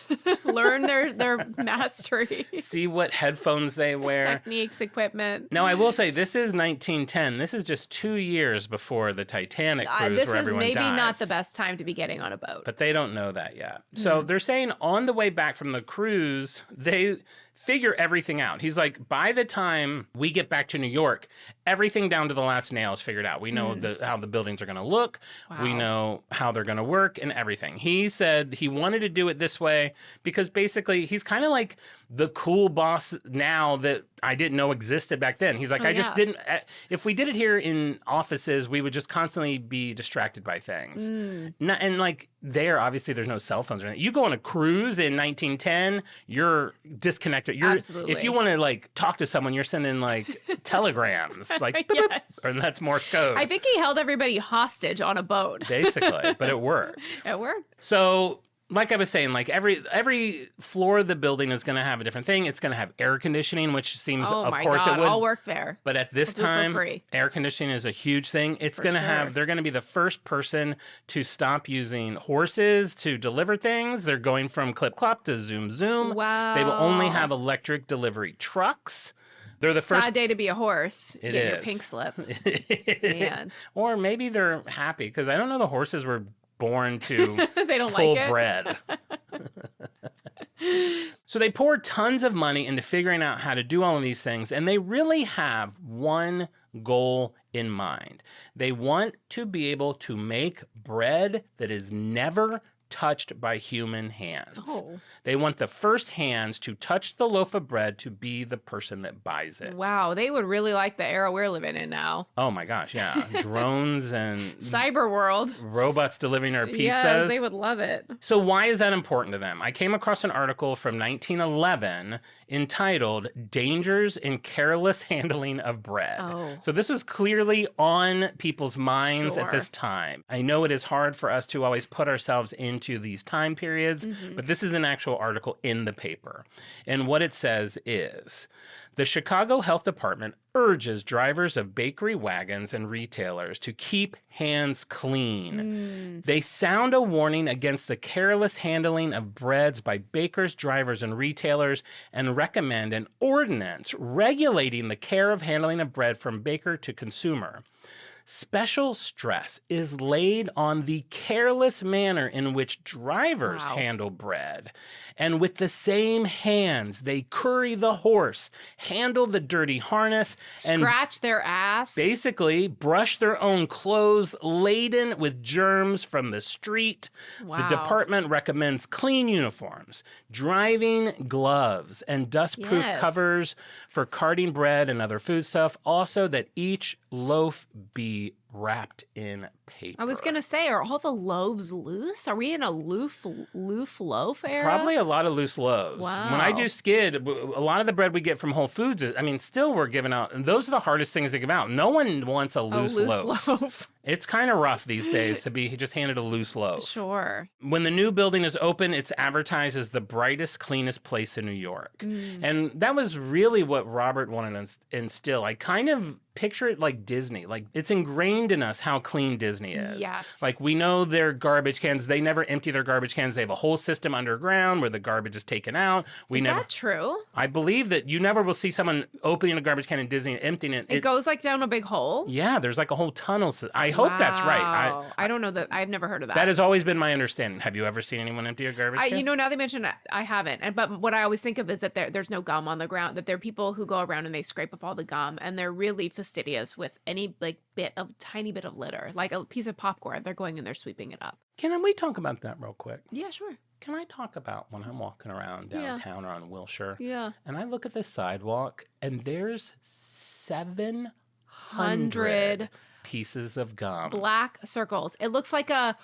learn their mastery, see what headphones they wear, techniques, equipment. Now, I will say this is 1910. This is just 2 years before the Titanic cruise, this where is everyone maybe dies. not the best time to be getting on a boat. But they don't know that yet. So they're saying on the way back from the cruise, they figure everything out. He's like, by the time we get back to New York, everything down to the last nail is figured out. We know how the buildings are going to look. Wow. We know how they're going to work and everything. He said he wanted to do it this way because basically he's kind of like the cool boss now that I didn't know existed back then. He's like, I just didn't. If we did it here in offices, we would just constantly be distracted by things. And like there, obviously, there's no cell phones or anything. You go on a cruise in 1910, you're disconnected. Absolutely. If you want to like talk to someone, you're sending like telegrams, like yes. or that's Morse code. I think he held everybody hostage on a boat. Basically, but it worked. It worked. So, like I was saying, like every floor of the building is going to have a different thing. It's going to have air conditioning, which seems, of course, it would. I'll work there. But at this time, air conditioning is a huge thing. It's going to have. They're going to be the first person to stop using horses to deliver things. They're going from clip clop to zoom zoom. Wow. They will only have electric delivery trucks. They're the Sad first. day to be a horse. It Get your is. pink slip. It Man. is. Or maybe they're happy because I don't know the horses were born to They don't pull like it. bread. So they pour tons of money into figuring out how to do all of these things, and they really have one goal in mind. They want to be able to make bread that is never touched by human hands. Oh. They want the first hands to touch the loaf of bread to be the person that buys it. Wow, they would really like the era we're living in now. Oh my gosh, yeah. Drones and Cyber world. robots delivering our pizzas. Yes, they would love it. So why is that important to them? I came across an article from 1911 entitled Dangers in Careless Handling of Bread. Oh. So this was clearly on people's minds at Sure. this time. I know it is hard for us to always put ourselves into these time periods, but this is an actual article in the paper. And what it says is, the Chicago Health Department urges drivers of bakery wagons and retailers to keep hands clean. They sound a warning against the careless handling of breads by bakers, drivers, and retailers, and recommend an ordinance regulating the care of handling of bread from baker to consumer. Special stress is laid on the careless manner in which drivers Wow. handle bread. And with the same hands, they curry the horse, handle the dirty harness, and Scratch their ass. basically brush their own clothes laden with germs from the street. Wow. The department recommends clean uniforms, driving gloves, and dust-proof Yes. covers for carting bread and other foodstuff. Also, that each loaf be wrapped in paper. I was going to say, are all the loaves loose? Are we in a loaf loaf era? Probably a lot of loose loaves. Wow. When I do skid, a lot of the bread we get from Whole Foods, still we're giving out, and those are the hardest things to give out. No one wants a A loose loaf. loaf. It's kind of rough these days to be just handed a loose loaf. Sure. When the new building is open, it's advertised as the brightest, cleanest place in New York. And that was really what Robert wanted to instill. I kind of picture it like Disney. Like, it's ingrained in us how clean Disney is. Yes. Like, we know their garbage cans. They never empty their garbage cans. They have a whole system underground where the garbage is taken out. Is that true? I believe that you never will see someone opening a garbage can in Disney and emptying it. It goes like down a big hole? Yeah, there's like a whole tunnel. I hope that's right. Wow. I don't know that. I've never heard of that. That has always been my understanding. Have you ever seen anyone empty a garbage can? Now they mention it, I haven't. But what I always think of is that there's no gum on the ground, that there are people who go around and they scrape up all the gum, and they're really fastidious with any tiny bit of litter, like a piece of popcorn. They're going and they're sweeping it up. Can we talk about that real quick? Yeah, sure. Can I talk about when I'm walking around Yeah. downtown or on Wilshire, Yeah. and I look at the sidewalk and there's 700 100 pieces of gum. black circles. It looks like a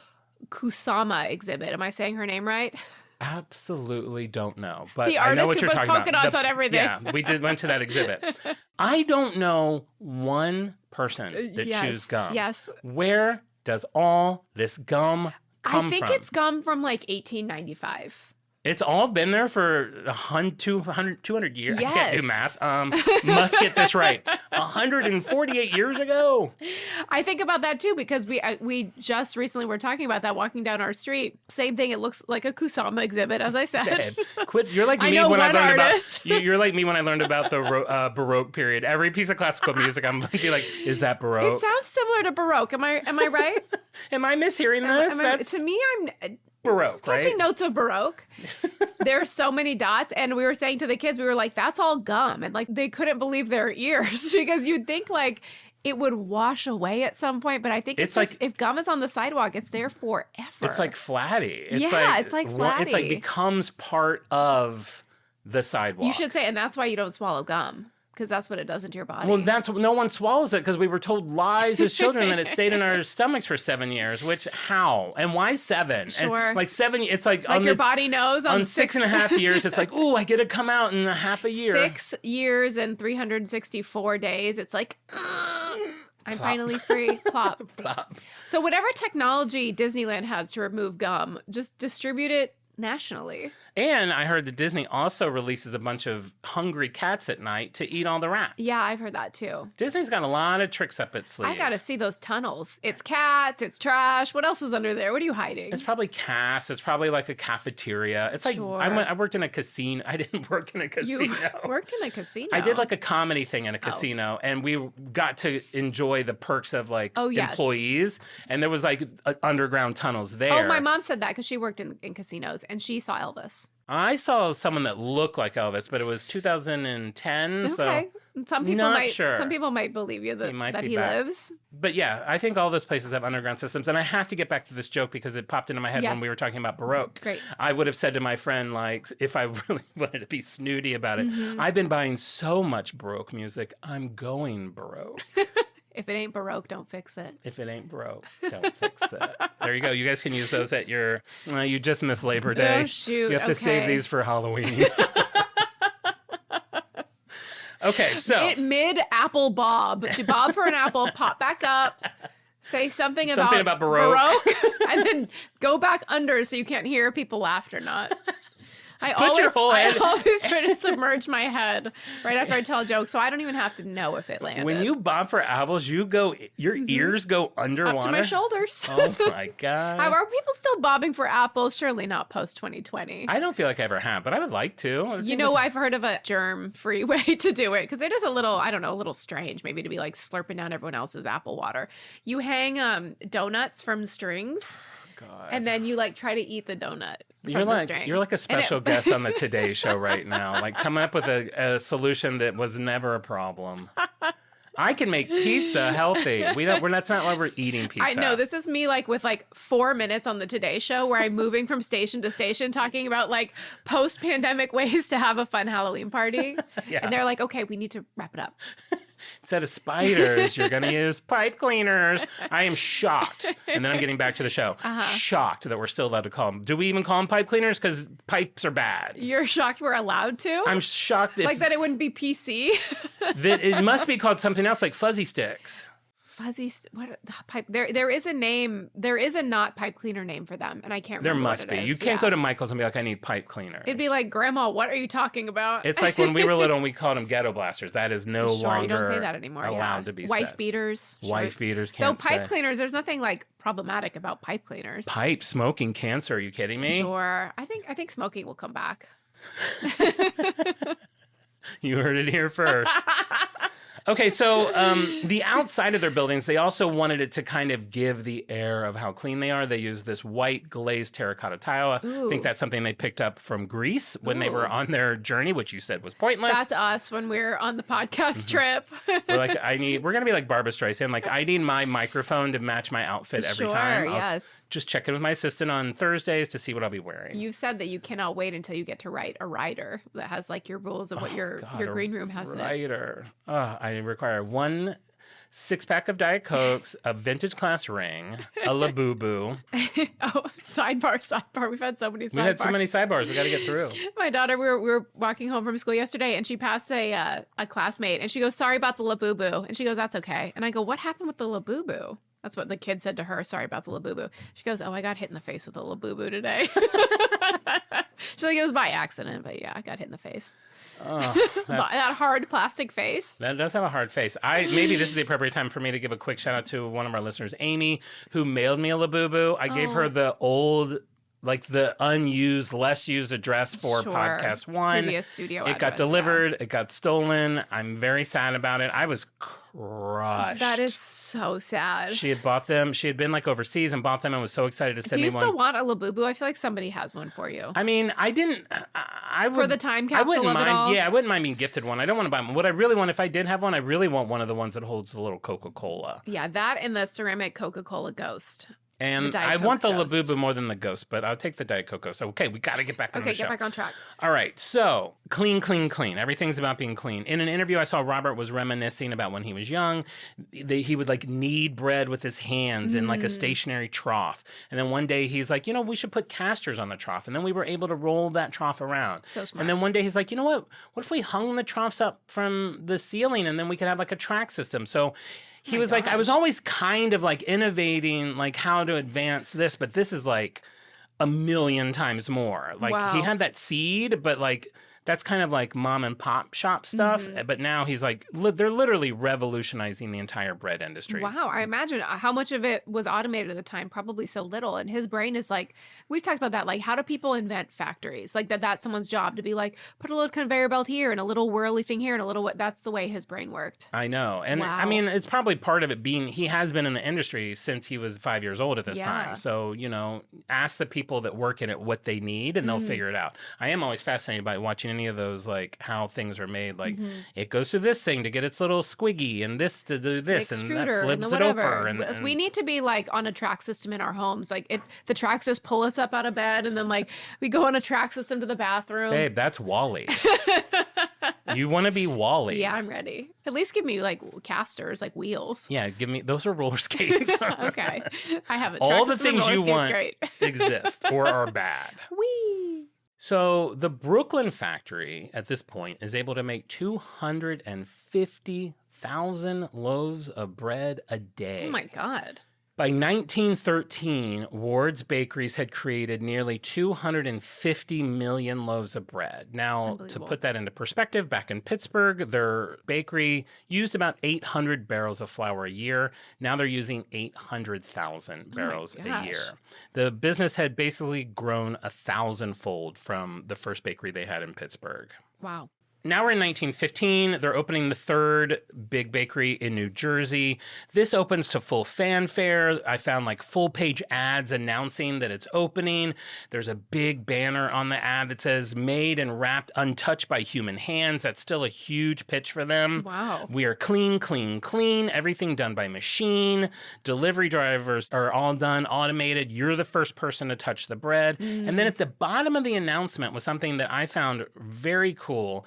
Kusama exhibit. Am I saying her name right? Absolutely don't know, but The I know artist what who you're puts talking polka about. dots on everything. Yeah, went to that exhibit. I don't know one person that chews gum. Yes. Where does all this gum come I think from? it's gum from like 1895. It's all been there for 200 years. I can't do Yes. math. Must get this right. 148 years ago. I think about that too because we just recently were talking about that walking down our street. Same thing. It looks like a Kusama exhibit, as I said. Babe, quit. You're like I me know when I one learned artist. about. You're like me when I learned about the Baroque period. Every piece of classical music, I'm gonna be like, "Is that Baroque?" It sounds similar to Baroque. Am I right? Am I mishearing this? That's To me, I'm Baroque, catching right? notes of Baroque. There's so many dots, and we were saying to the kids, we were like, "That's all gum," and like they couldn't believe their ears because you'd think like it would wash away at some point, but I think it's just like- if gum is on the sidewalk, it's there forever. It's like flatty. It's Yeah, it's like It's like flatty. becomes part of the sidewalk. You should say, and that's why you don't swallow gum because that's what it does into your body. Well, no one swallows it because we were told lies as children that it stayed in our stomachs for 7 years. Which how and why 7? Sure. And like 7, it's like like on your this- body knows on 6.5 years. It's like, ooh, I get to come out in a half a year. 6 years and 364 days. It's like, I'm finally free. Plop. Plop. So whatever technology Disneyland has to remove gum, just distribute it nationally. And I heard that Disney also releases a bunch of hungry cats at night to eat all the rats. Yeah, I've heard that too. Disney's got a lot of tricks up its sleeve. I gotta see those tunnels. It's cats, it's trash. What else is under there? What are you hiding? It's probably cast. It's probably like a cafeteria. It's like Sure. I worked in a casino. I didn't work in a casino. You worked in a casino. I did like a comedy thing in a casino, and we got to enjoy the perks of like employees. And there was like underground tunnels there. Oh, my mom said that because she worked in casinos and she saw Elvis. I saw someone that looked like Elvis, but it was 2010. Okay. So some people not might sure. Some people might believe you that he back. lives. But yeah, I think all those places have underground systems. And I have to get back to this joke because it popped into my head when we were talking about Baroque. Great. I would have said to my friend, like, if I really wanted to be snooty about it, I've been buying so much Baroque music, I'm going Baroque. If it ain't Baroque, don't fix it. If it ain't broke, don't fix it. There you go. You guys can use those at your, you just missed Labor Day. Oh, shoot. You have to save these for Halloween. Okay, so. Mid apple bob. Do bob for an apple, pop back up, say something about Baroque. and then go back under so you can't hear if people laughed or not. I Your whole head. always try to submerge my head right after I tell a joke, so I don't even have to know if it landed. When you bob for apples, your ears go underwater. Up to my shoulders. Oh my God. How are people still bobbing for apples? Surely not post 2020. I don't feel like I ever have, but I would like to. You know, I've heard of a germ-free way to do it because it is a little strange maybe to be like slurping down everyone else's apple water. You hang donuts from strings. God. And then you like try to eat the donut. You're like a special guest on the Today Show right now, like coming up with a solution that was never a problem. I can make pizza healthy. That's not why we're eating pizza. I know this is me like with like 4 minutes on the Today Show where I'm moving from station to station talking about like post-pandemic ways to have a fun Halloween party. Yeah. And they're like, okay, we need to wrap it up. Instead of spiders, you're going to use pipe cleaners. I am shocked. And then I'm getting back to the show. Shocked that we're still allowed to call them. Do we even call them pipe cleaners? Because pipes are bad. You're shocked we're allowed to? I'm shocked that it wouldn't be PC. that it must be called something else like fuzzy sticks. What pipe? There is a name. There is a not pipe cleaner name for them, and I can't remember. There must be. You can't go to Michael's and be like, I need pipe cleaners. It'd be like, Grandma, what are you talking about? It's like when we were little and we called them ghetto blasters. That is no longer you don't say that anymore. allowed to be wife said. beaters. Wife beaters can't Though pipe say. cleaners, there's nothing like problematic about pipe cleaners. Pipe smoking cancer. Are you kidding me? Sure. I think smoking will come back. You heard it here first. Okay, so the outside of their buildings, they also wanted it to kind of give the air of how clean they are. They use this white glazed terracotta tile. I think that's something they picked up from Greece when they were on their journey, which you said was pointless. That's us when we're on the podcast trip. We're like, we're going to be like Barbra Streisand. Like, I need my microphone to match my outfit every time. I'll just check in with my assistant on Thursdays to see what I'll be wearing. You said that you cannot wait until you get to write a rider that has like your rules of what your green room has in it. Rider. I require 1 6-pack of Diet Cokes, a vintage class ring, a Labubu. Sidebar. We've had so many sidebars. We had so many sidebars. We got to get through. My daughter, we were walking home from school yesterday, and she passed a classmate, and she goes, "Sorry about the Labubu," and she goes, "That's okay." And I go, "What happened with the Labubu?" That's what the kid said to her. "Sorry about the Labubu." She goes, "Oh, I got hit in the face with a Labubu today." She's like, "It was by accident, but yeah, I got hit in the face." Oh, that hard plastic face. That does have a hard face. Maybe this is the appropriate time for me to give a quick shout out to one of our listeners, Amy, who mailed me a Labubu. I gave her the old, like the unused, less used address for Podcast One. Previous studio It got delivered. It got stolen. I'm very sad about it. I was crushed. That is so sad. She had bought them. She had been like overseas and bought them and was so excited to send me one. Do you still want a Labubu? I feel like somebody has one for you. I mean, I didn't. I would, for the time capsule of it all? Yeah, I wouldn't mind being gifted one. I don't want to buy one. What I really want, if I did have one, I really want one of the ones that holds the little Coca-Cola. Yeah, that and the ceramic Coca-Cola Ghost. And I want the Labubu more than the Ghost, but I'll take the Diet Coco. So, okay, we got to get back on the show. Okay, get back on track. All right, so clean. Everything's about being clean. In an interview I saw, Robert was reminiscing about when he was young. He would like knead bread with his hands in like a stationary trough. And then one day he's like, we should put casters on the trough. And then we were able to roll that trough around. So smart. And then one day he's like, you know what? What if we hung the troughs up from the ceiling and then we could have like a track system? So he was like, I was always kind of like innovating, like how to advance this, but this is like a million times more. Like he Wow. had that seed, but like that's kind of like mom and pop shop stuff. But now he's like, they're literally revolutionizing the entire bread industry. Wow, I imagine how much of it was automated at the time, probably so little. And his brain is like, we've talked about that, like how do people invent factories? Like that's someone's job to be like, put a little conveyor belt here and a little whirly thing here and a little, that's the way his brain worked. I know. And I Wow. mean, it's probably part of it being, he has been in the industry since he was 5 years old at this Yeah. time. So, ask the people that work in it what they need and they'll figure it out. I am always fascinated by watching any of those, like how things are made. Like it goes through this thing to get its little squiggy and this to do this and that Extruder and flips the it whatever. over. And We need to be like on a track system in our homes. Like the tracks just pull us up out of bed and then like we go on a track system to the bathroom. Babe, that's Wall-E. You want to be Wall-E. Yeah, I'm ready. At least give me like casters, like wheels. Yeah, give me, those are roller skates. Okay. I have a All track the system and things you roller want skates, great. exist or are bad. Whee! So the Brooklyn factory at this point is able to make 250,000 loaves of bread a day. Oh my God. By 1913, Ward's Bakeries had created nearly 250 million loaves of bread. Now, to Unbelievable. put that into perspective, back in Pittsburgh, their bakery used about 800 barrels of flour a year. Now they're using 800,000 barrels a gosh. year. The business had basically grown 1,000-fold from the first bakery they had in Pittsburgh. Wow. Now we're in 1915. They're opening the third big bakery in New Jersey. This opens to full fanfare. I found like full page ads announcing that it's opening. There's a big banner on the ad that says made and wrapped untouched by human hands. That's still a huge pitch for them. Wow. We are clean, clean, clean. Everything done by machine. Delivery drivers are all done automated. You're the first person to touch the bread. And then at the bottom of the announcement was something that I found very cool.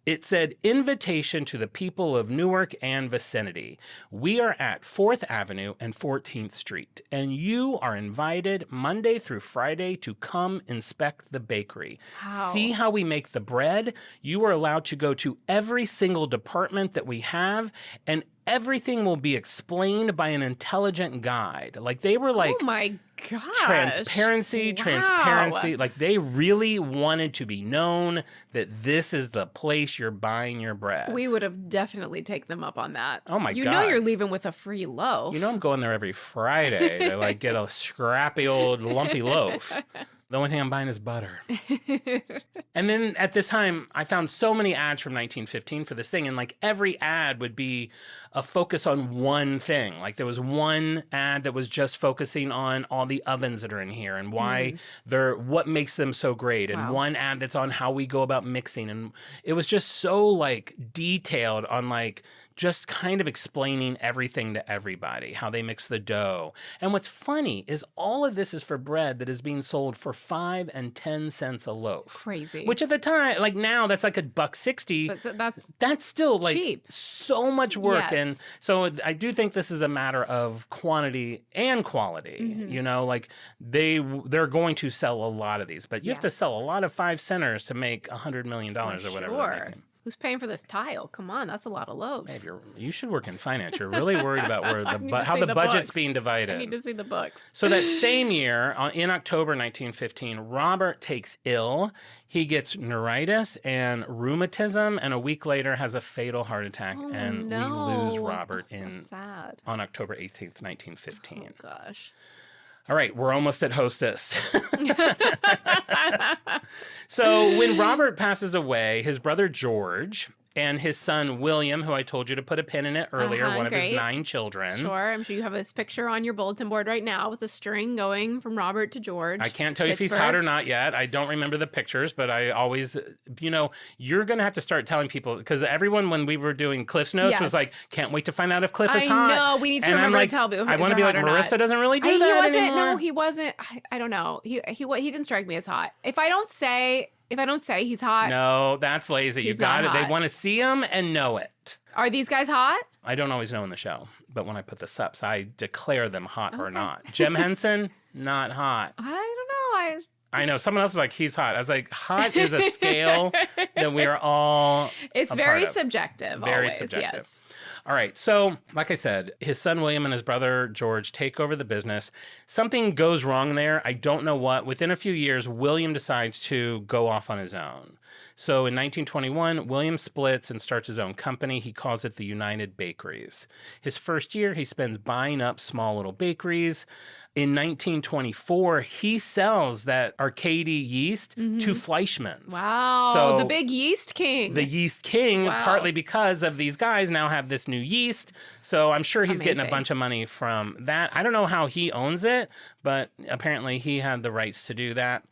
It said, invitation to the people of Newark and vicinity. We are at 4th Avenue and 14th Street, and you are invited Monday through Friday to come inspect the bakery. Wow. See how we make the bread. You are allowed to go to every single department that we have, and everything will be explained by an intelligent guide. Like they were like, Oh my gosh. transparency. Like they really wanted to be known that this is the place you're buying your bread. We would have definitely taken them up on that. Oh my You God. know you're leaving with a free loaf. You know I'm going there every Friday to like get a scrappy old lumpy loaf. The only thing I'm buying is butter. And then at this time, I found so many ads from 1915 for this thing. And like every ad would be a focus on one thing. Like there was one ad that was just focusing on all the ovens that are in here and why they're, what makes them so great. And Wow. one ad that's on how we go about mixing. And it was just so like detailed on like just kind of explaining everything to everybody, how they mix the dough. And what's funny is all of this is for bread that is being sold for 5 and 10 cents a loaf. Crazy. Which at the time, like now, that's like $1.60. But That's still like cheap. so much work. Yes. And so I do think this is a matter of quantity and quality. Mm-hmm. You know, like they're going to sell a lot of these, but you have to Yes. sell a lot of 5 centers to make $100 million or For whatever they're sure. making. Who's paying for this tile? Come on, that's a lot of loaves. Babe, you should work in finance. You're really worried about where I need to how see the the budget's books. being I divided. need to see the books. So that same year, in October 1915, Robert takes ill. He gets neuritis and rheumatism, and a week later has a fatal heart attack, Oh, and no. we lose Robert That's sad. on October 18th, 1915. Oh gosh. All right, we're almost at Hostess. So when Robert passes away, his brother George and his son William, who I told you to put a pin in it earlier, one of his great. 9 children. Sure, I'm sure you have his picture on your bulletin board right now with a string going from Robert to George. I can't tell you if he's hot or not yet. I don't remember the pictures, but I always, you're going to have to start telling people, because everyone, when we were doing Cliff's Notes, was Yes. like, can't wait to find out if Cliff is I hot. know, we need to And I'm remember like, to tell people I if want to they're be like, hot or Marissa not. doesn't really do he that wasn't. anymore. No, he wasn't. I don't know. He didn't strike me as hot. If I don't say he's hot, No, that's lazy. You He's got not it. They hot. want to see him and know it. are these guys hot? I don't always know in the show, but when I put the sups, I declare them hot or Okay. not. Jim Henson, not hot. I don't know. I know. Someone else was like, he's hot. I was like, hot is a scale that we are all It's a very part of. subjective. Very always. subjective. Yes. All right. So, like I said, his son William and his brother George take over the business. Something goes wrong there. I don't know what. Within a few years, William decides to go off on his own. So in 1921, William splits and starts his own company. He calls it the United Bakeries. His first year, he spends buying up small little bakeries. In 1924, he sells that Arcady yeast to Fleischmann's. Wow. So the big yeast king. the yeast king, Wow. partly because of these guys now have this new yeast. So I'm sure he's getting a Amazing. bunch of money from that. I don't know how he owns it, but apparently he had the rights to do that.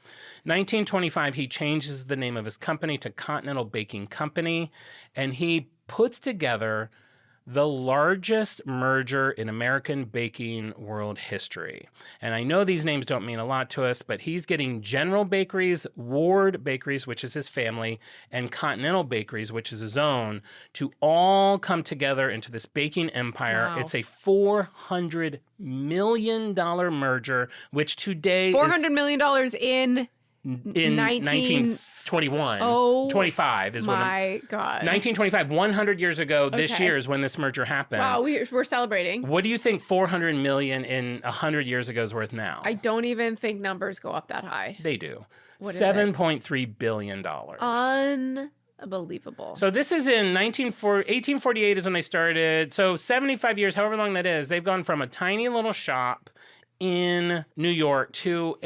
1925, he changes the name of his company to Continental Baking Company, and he puts together the largest merger in American baking world history. And I know these names don't mean a lot to us, but he's getting General Bakeries, Ward Bakeries, which is his family, and Continental Bakeries, which is his own, to all come together into this baking empire. Wow. It's a $400 million merger, which today $400 million in in 1921, 25 is when my God. 1925, 100 years ago, this Okay. year is when this merger happened. Wow, we're celebrating. What do you think 400 million in 100 years ago is worth now? I don't even think numbers go up that high. They do. What is it? $7.3 billion. Unbelievable. So this is in 1848 is when they started. So 75 years, however long that is, they've gone from a tiny little shop in New York to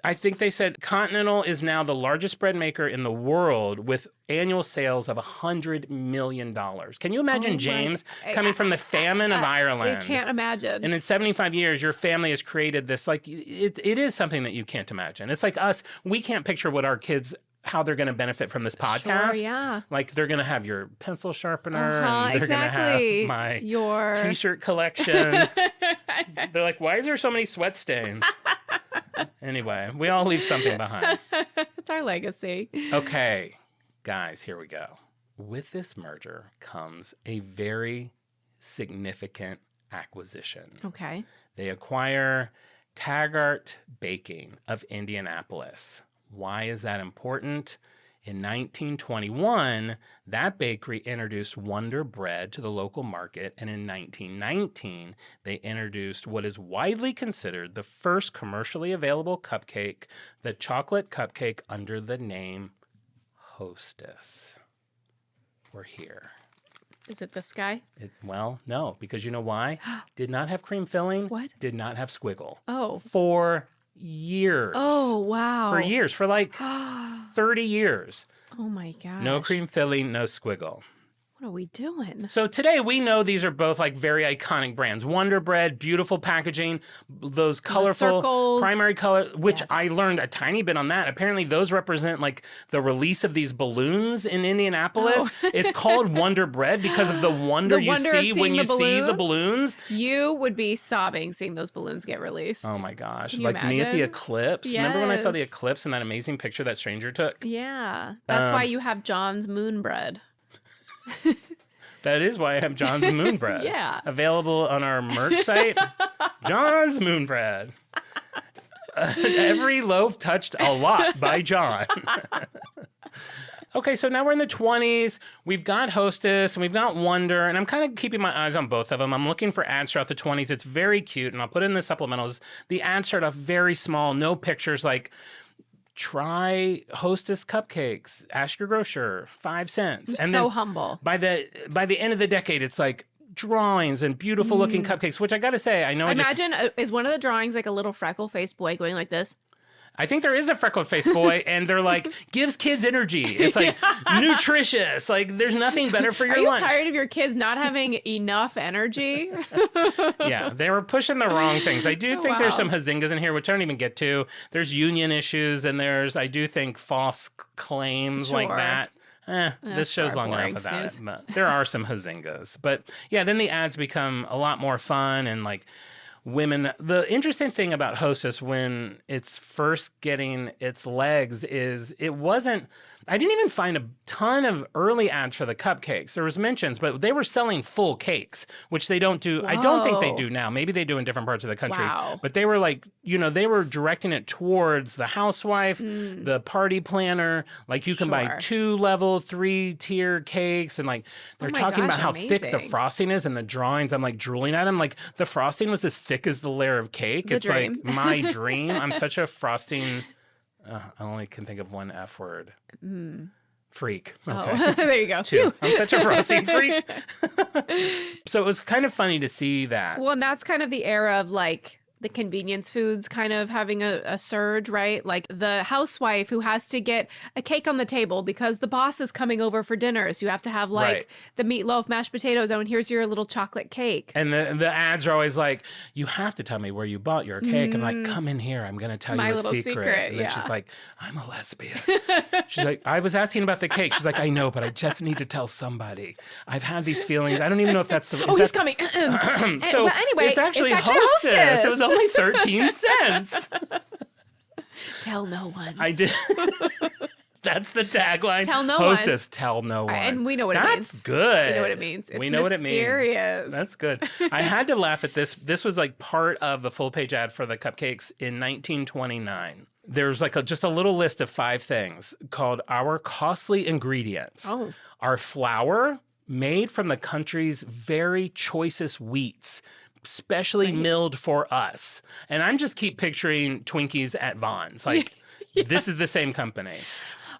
I think they said Continental is now the largest bread maker in the world with annual sales of $100 million. Can you imagine, James, coming from the famine of Ireland? I can't imagine. And in 75 years, your family has created this, like, it is something that you can't imagine. It's like us. We can't picture what our kids, how they're going to benefit from this podcast. Sure, yeah. Like, they're going to have your pencil sharpener and they're exactly. going to have my Your t-shirt collection. They're like, why is there so many sweat stains? Anyway, we all leave something behind. That's our legacy. Okay, guys, here we go. With this merger comes a very significant acquisition. Okay. They acquire Taggart Baking of Indianapolis. Why is that important? In 1921, that bakery introduced Wonder Bread to the local market, and in 1919, they introduced what is widely considered the first commercially available cupcake, the chocolate cupcake under the name Hostess. We're here. Is it this guy? Well, no, because you know why? Did not have cream filling. What? Did not have squiggle. Oh. For years. Oh, wow. For years, for like 30 years. Oh my gosh. No cream filling, no squiggle. What are we doing? So today we know these are both like very iconic brands. Wonder Bread, beautiful packaging, those colorful circles. primary color, which Yes. I learned a tiny bit on that. Apparently those represent like the release of these balloons in Indianapolis. Oh. It's called Wonder Bread because of the wonder The you wonder of see when seeing you the see the balloons? balloons. You would be sobbing seeing those balloons get released. Oh my gosh. Can you Like me at the imagine? eclipse. Remember when I saw the Yes. eclipse and that amazing picture that stranger took? Yeah. That's why you have John's moon bread. That is why I have John's Moon Bread. Yeah. Available on our merch site. John's Moon Bread. Every loaf touched a lot by John. Okay, so now we're in the 20s. We've got Hostess and we've got Wonder, and I'm kind of keeping my eyes on both of them. I'm looking for ads throughout the 20s. It's very cute, and I'll put it in the supplementals. The ads start off very small, no pictures, like try Hostess cupcakes, ask your grocer, 5 cents. And so then humble. by the end of the decade, it's like drawings and beautiful looking cupcakes, which I got to say, I know Imagine, is one of the drawings like a little freckle-faced boy going like this? I think there is a freckle-faced boy, and they're like, gives kids energy. It's like nutritious. Like, there's nothing better for your Are you lunch. tired of your kids not having enough energy? Yeah, they were pushing the wrong things. I do think there's Wow. some Hazingas in here, which I don't even get to. There's union issues, and I do think false claims like Sure. that. This show's our long boring enough of that. snooze. But there are some Hazingas. But yeah, then the ads become a lot more fun, and like women. The interesting thing about Hostess when it's first getting its legs is I didn't even find a ton of early ads for the cupcakes. There was mentions, but they were selling full cakes, which they don't do. I don't think they do now. Maybe they do in different parts of the country. Wow. But they were like, they were directing it towards the housewife, the party planner. Like you can buy 2-level, 3-tier cakes. And like they're talking about how thick the frosting is and the drawings. I'm like drooling at them. Like the frosting was as thick as the layer of cake. It's dream. like my dream. I'm such a frosting... I only can think of one F word. Freak. Okay. Oh, there you go. 2. I'm such a frosting freak. So it was kind of funny to see that. Well, and that's kind of the era of like the convenience foods kind of having a surge, right? Like the housewife who has to get a cake on the table because the boss is coming over for dinner. So you have to have like the meatloaf, mashed potatoes. Oh, and here's your little chocolate cake. And the ads are always like, you have to tell me where you bought your cake. I'm like, come in here. I'm going to tell you a secret. And then she's like, I'm a lesbian. She's like, I was asking about the cake. She's like, I know, but I just need to tell somebody. I've had these feelings. I don't even know if that's the... He's coming. So but anyway, it's actually Hostess. It was only 13 cents. Tell no one. I did. That's the tagline. Tell no Hostess, tell no one. And we know what it means. That's good. We know what it means. It's we know mysterious. What it means. That's good. I had to laugh at this. This was like part of the full page ad for the cupcakes in 1929. There's like just a little list of 5 things called our costly ingredients. Oh. Our flour made from the country's very choicest wheats, specially milled for us. And I'm just keep picturing Twinkies at Vons. Like, this is the same company.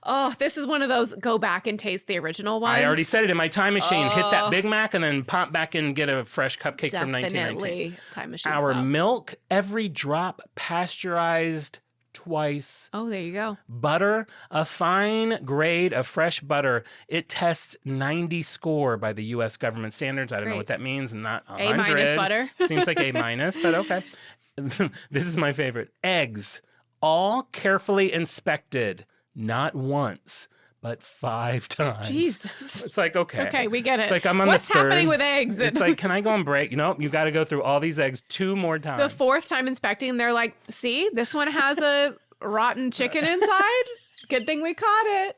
Oh, this is one of those go back and taste the original ones. I already said it in my time machine. Hit that Big Mac and then pop back and get a fresh cupcake from 1919. Time machine Our stuff. milk, every drop pasteurized twice. Oh, there you go. Butter, a fine grade of fresh butter. It tests 90 score by the U.S. government standards. I don't know what that means. Not 100. A- butter. Seems like A-, but okay. This is my favorite. Eggs, all carefully inspected, not once, but 5 times. Jesus. It's like, okay. Okay, we get it. It's like I'm on What's the 3rd. happening with eggs? It's like, can I go on break? You got to go through all these eggs 2 more times. The 4th time inspecting, they're like, see, this one has a rotten chicken inside. Good thing we caught it.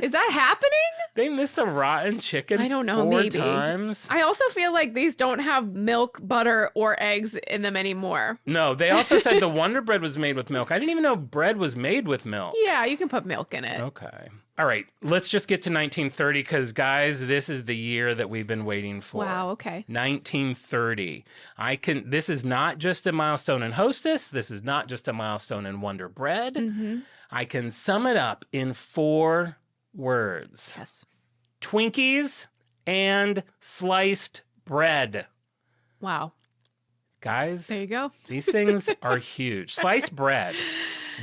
Is that happening? They missed the rotten chicken. I don't know, 4 maybe. times. I also feel like these don't have milk, butter, or eggs in them anymore. No, they also said the Wonder Bread was made with milk. I didn't even know bread was made with milk. Yeah, you can put milk in it. Okay. All right, let's just get to 1930 because, guys, this is the year that we've been waiting for. Wow, okay. 1930. This is not just a milestone in Hostess. This is not just a milestone in Wonder Bread. Mm-hmm. I can sum it up in 4 words. Yes. Twinkies and sliced bread. Wow. Guys, There you go. these things are huge. Sliced bread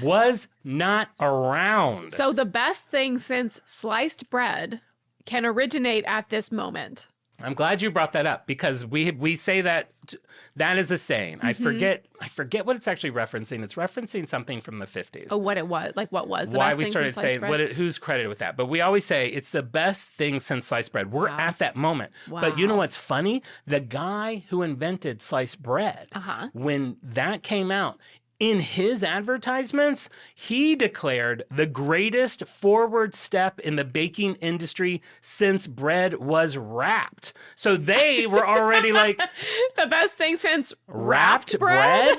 was not around. So the best thing since sliced bread can originate at this moment. I'm glad you brought that up because we say that is a saying. I forget what it's actually referencing. It's referencing something from the 50s. Oh, what it was. Like what was the Why best we thing started since sliced saying bread? who's credited with that. But we always say it's the best thing since sliced bread. We're at that moment. But you know Wow. what's funny? The guy who invented sliced bread, when that came out, in his advertisements, he declared the greatest forward step in the baking industry since bread was wrapped. So they were already like, The best thing since wrapped bread?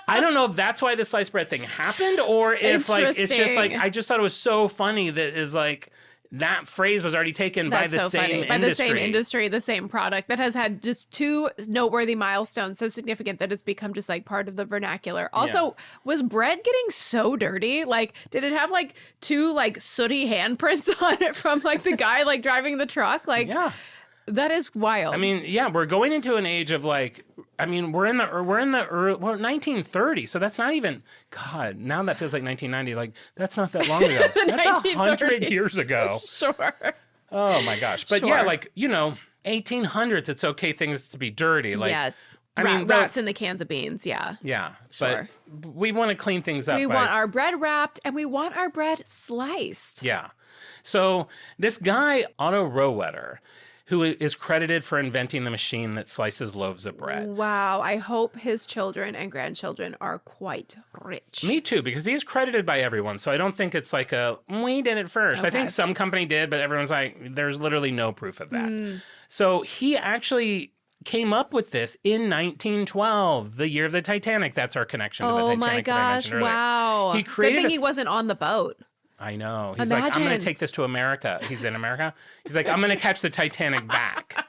I don't know if that's why the sliced bread thing happened or if like it's just like, Interesting. I just thought it was so funny that it's like, that phrase was already taken by That's the so same funny. industry. By the same industry, the same product that has had just 2 noteworthy milestones so significant that it's become just like part of the vernacular. Also, was bread getting so dirty? Like, did it have like 2 like sooty handprints on it from like the guy like driving the truck? Like, Yeah. that is wild. I mean, yeah, we're going into an age of like, I mean, we're 1930, so that's not even, God, now that feels like 1990. Like, that's not that long ago. That's 100 years ago. Sure. Oh my gosh. But Sure. yeah, like, 1800s, it's okay things to be dirty. Like, yes. I mean, rats in the cans of beans. Yeah. Yeah. Sure. But we want to clean things up. We want our bread wrapped and we want our bread sliced. Yeah. So this guy, Otto Rohwetter, who is credited for inventing the machine that slices loaves of bread. Wow. I hope his children and grandchildren are quite rich. Me too, because he is credited by everyone. So I don't think it's like we did it first. I think some company did, but everyone's like, there's literally no proof of that. So he actually came up with this in 1912, the year of the Titanic. That's our connection to the Titanic. Oh my gosh, wow. He created Good thing he wasn't on the boat. I know. He's like, I'm going to take this to America. He's in America. He's like, I'm going to catch the Titanic back.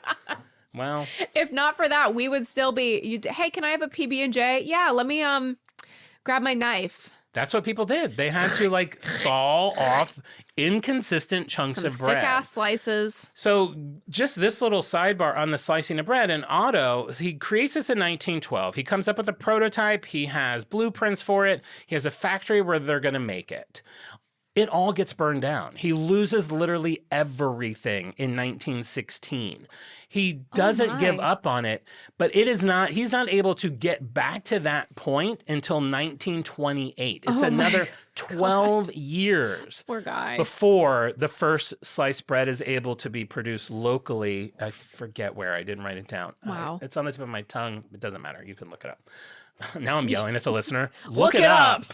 Well, if not for that, we would still be, hey, can I have a PB&J? Yeah, let me grab my knife. That's what people did. They had to like saw off inconsistent chunks of bread. Thick-ass slices. So just this little sidebar on the slicing of bread, and Otto, he creates this in 1912. He comes up with a prototype. He has blueprints for it. He has a factory where they're going to make it. It all gets burned down. He loses literally everything in 1916. He doesn't give up on it, but he's not able to get back to that point until 1928. It's another 12 years Poor guy. before the first sliced bread is able to be produced locally. I forget where. I didn't write it down. Wow. It's on the tip of my tongue. It doesn't matter. You can look it up. Now I'm yelling at the listener. Look it up.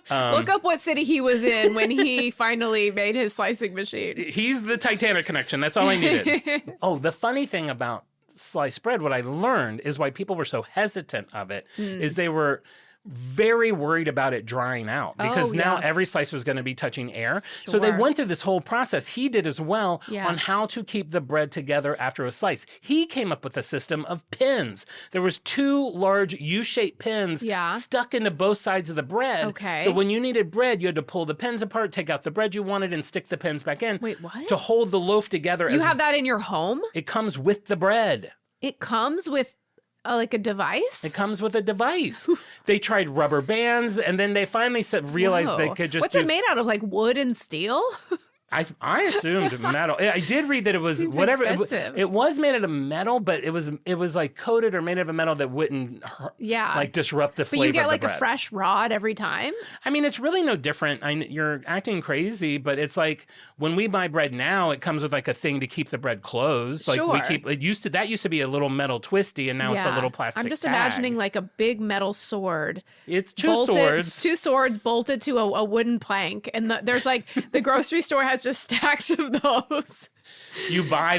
Look up what city he was in when he finally made his slicing machine. He's the Titanic connection. That's all I needed. Oh, the funny thing about sliced bread, what I learned is why people were so hesitant of it, is they were very worried about it drying out because now every slice was going to be touching air. So they went through this whole process. He did as well on how to keep the bread together after a slice. He came up with a system of pins. There was 2 large U-shaped pins stuck into both sides of the bread. Okay. So when you needed bread, you had to pull the pins apart, take out the bread you wanted, and stick the pins back in. Wait, what? To hold the loaf together. You have that in your home? It comes with the bread. It comes with like a device? It comes with a device. They tried rubber bands, and then they finally realized they could just What's it made out of, like wood and steel? I assumed metal. I did read that it was Seems whatever. expensive. It was made out of metal, but it was like coated or made out of metal that wouldn't like disrupt the flavor. But you get of the like bread. a fresh rod every time? I mean, it's really no different. You're acting crazy, but it's like when we buy bread now, it comes with like a thing to keep the bread closed. Like we keep that used to be a little metal twisty, and now it's a little plastic. I'm just tag. imagining like a big metal sword. It's two swords. 2 swords bolted to a wooden plank, and there's like the grocery store has just stacks of those. You buy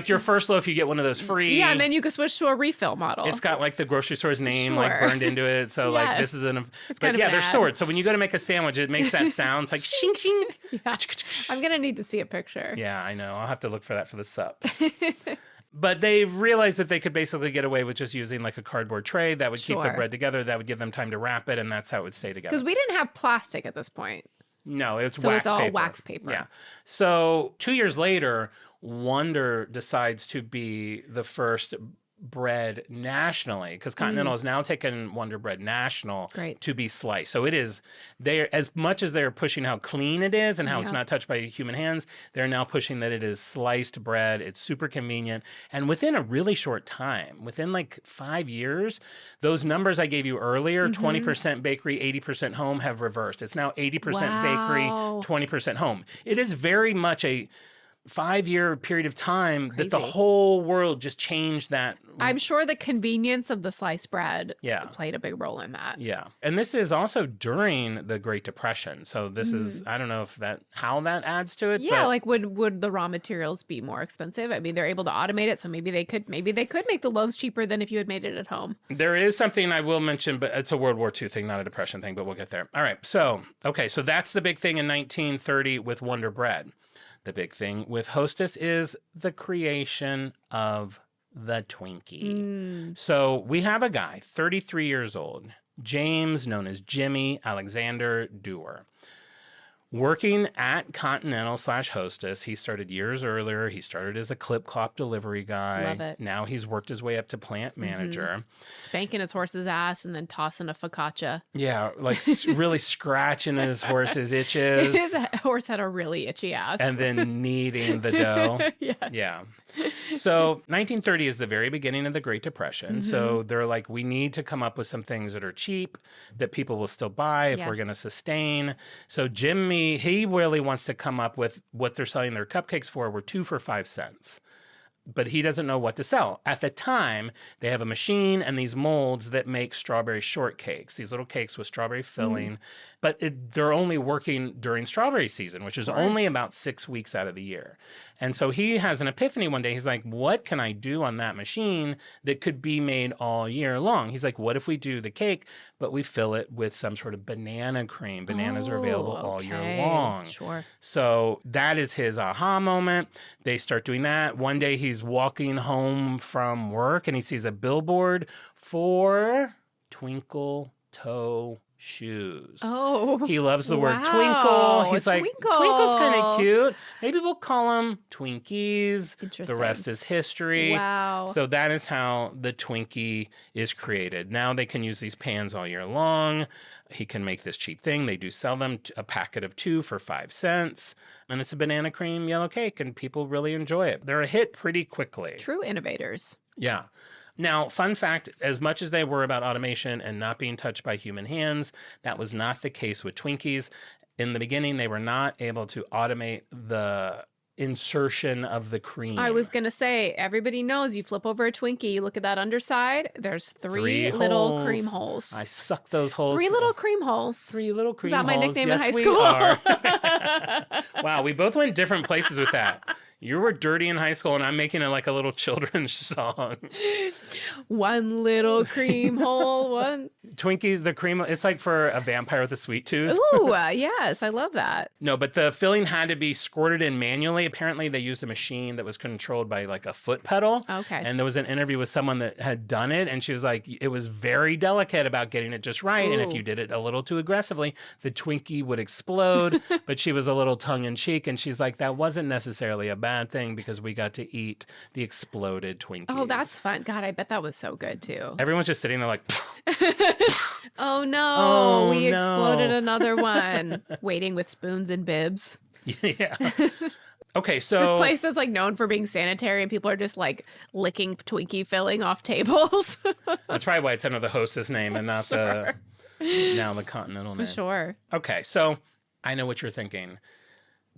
your first loaf, you get one of those free. Yeah, and then you can switch to a refill model. It's got like the grocery store's name like burned into it. So like this is it's kind of they're swords. So when you go to make a sandwich, it makes that sound. It's like shing shing. Yeah. I'm gonna need to see a picture. Yeah, I know. I'll have to look for that for the subs. But they realized that they could basically get away with just using like a cardboard tray that would keep the bread together. That would give them time to wrap it, and that's how it would stay together. Because we didn't have plastic at this point. No, it's so wax it's all paper. wax paper. Yeah. So 2 years later, Wonder decides to be the first bread nationally, because Continental has now taken Wonder Bread national to be sliced. So it is, as much as they're pushing how clean it is and how it's not touched by human hands, they're now pushing that it is sliced bread. It's super convenient. And within a really short time, within like 5 years, those numbers I gave you earlier, 20% bakery, 80% home, have reversed. It's now 80% bakery, 20% home. It is very much a 5-year period of time that the whole world just changed that. I'm sure the convenience of the sliced bread played a big role in that. Yeah. And this is also during the Great Depression. So this is, I don't know if how that adds to it. Yeah, but like would the raw materials be more expensive? I mean, they're able to automate it, so maybe they could make the loaves cheaper than if you had made it at home. There is something I will mention, but it's a World War II thing, not a Depression thing, but we'll get there. All right. So that's the big thing in 1930 with Wonder Bread. The big thing with Hostess is the creation of the Twinkie. So we have a guy, 33 years old, James, known as Jimmy Alexander Dewar, working at Continental / Hostess. He started years earlier. He started as a clip clop delivery guy. Love it. Now he's worked his way up to plant manager. Spanking his horse's ass and then tossing a focaccia. Yeah, like really scratching his horse's itches. His horse had a really itchy ass. And then kneading the dough. Yes. Yeah. So 1930 is the very beginning of the Great Depression. So they're like, we need to come up with some things that are cheap, that people will still buy if we're going to sustain. So Jimmy, he really wants to come up with what they're selling their cupcakes for, were 2 for 5 cents. but he doesn't know what to sell. At the time, they have a machine and these molds that make strawberry shortcakes, these little cakes with strawberry filling, but they're only working during strawberry season, which is only about 6 weeks out of the year. And so he has an epiphany one day. He's like, what can I do on that machine that could be made all year long? He's like, what if we do the cake, but we fill it with some sort of banana cream? Bananas are available all year long. Sure. So that is his aha moment. They start doing that. One day he's walking home from work and he sees a billboard for Twinkle Toe shoes. Oh, he loves the word wow. twinkle. He's like, Twinkle. twinkle's kind of cute. Maybe we'll call them Twinkies. Interesting. The rest is history. Wow. So that is how the Twinkie is created. Now they can use these pans all year long. He can make this cheap thing. They do sell them a packet of 2 for 5 cents. And it's a banana cream yellow cake, and people really enjoy it. They're a hit pretty quickly. True innovators. Yeah. Now, fun fact, as much as they were about automation and not being touched by human hands, that was not the case with Twinkies. In the beginning, they were not able to automate the insertion of the cream. I was going to say, everybody knows you flip over a Twinkie, you look at that underside, there's three little holes. cream holes. I suck those holes. 3 little cream holes. 3 little cream Is that my holes. nickname Yes, in high we school? are. Wow, we both went different places with that. You were dirty in high school, and I'm making it like a little children's song. 1 little cream hole, 1. Twinkies, the cream, it's like for a vampire with a sweet tooth. Ooh, yes, I love that. No, but the filling had to be squirted in manually. Apparently, they used a machine that was controlled by like a foot pedal. Okay. And there was an interview with someone that had done it, and she was like, it was very delicate about getting it just right. Ooh. And if you did it a little too aggressively, the Twinkie would explode. But she was a little tongue in cheek, and she's like, that wasn't necessarily a bad thing because we got to eat the exploded Twinkies. Oh, that's fun. God, I bet that was so good too. Everyone's just sitting there like, Oh no, Oh, we no. exploded another one. Waiting with spoons and bibs. yeah. Okay, so This place is like known for being sanitary, and people are just like licking Twinkie filling off tables. that's probably why it's under the hostess name and not the continental name. Sure. Okay, so I know what you're thinking.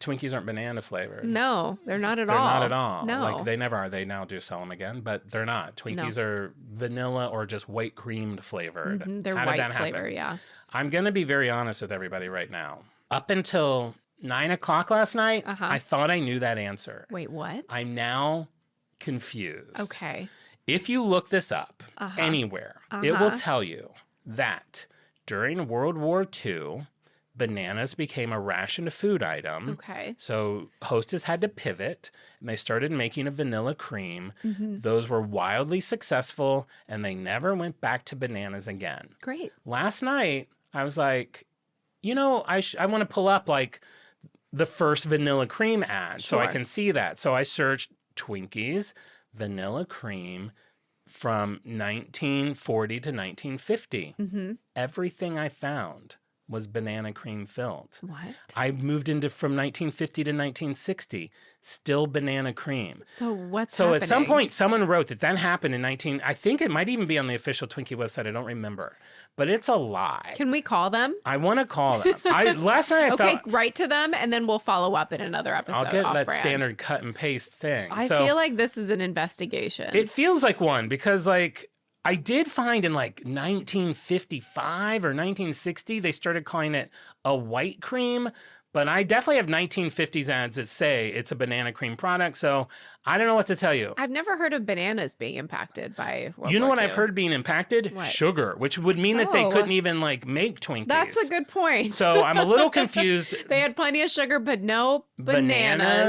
Twinkies aren't banana flavored. No, they're not at all. They're not at all. No. Like they never are. They now do sell them again, but they're not. Twinkies are vanilla or just white creamed flavored. They're How did that white flavor, happen? yeah. I'm going to be very honest with everybody right now. Up until 9 o'clock last night, I thought I knew that answer. Wait, what? I'm now confused. Okay. If you look this up anywhere, it will tell you that during World War II, bananas became a rationed food item. Okay. So Hostess had to pivot, and they started making a vanilla cream. Those were wildly successful, and they never went back to bananas again. Great. Last night, I was like, you know, I want to pull up like the first vanilla cream ad so I Sure. can see that. So I searched Twinkies vanilla cream from 1940 to 1950. Everything I found was banana cream filled. What? I moved into from 1950 to 1960, still banana cream. So what's So happening? at some point, someone wrote that happened in I think it might even be on the official Twinkie website. I don't remember, but it's a lie. Can we call them? I want to call them. Last night I Okay, felt write to them, and then we'll follow up in another episode. I'll get that off-brand. standard cut and paste thing. I So feel like this is an investigation. it feels like one because like I did find in like 1955 or 1960 they started calling it a white cream. But I definitely have 1950s ads that say it's a banana cream product, so I don't know what to tell you. I've never heard of bananas being impacted by World You know War what II. I've heard being impacted? What? Sugar, which would mean that they Oh. couldn't even like make Twinkies. That's a good point. So I'm a little confused. They had plenty of sugar, but no bananas.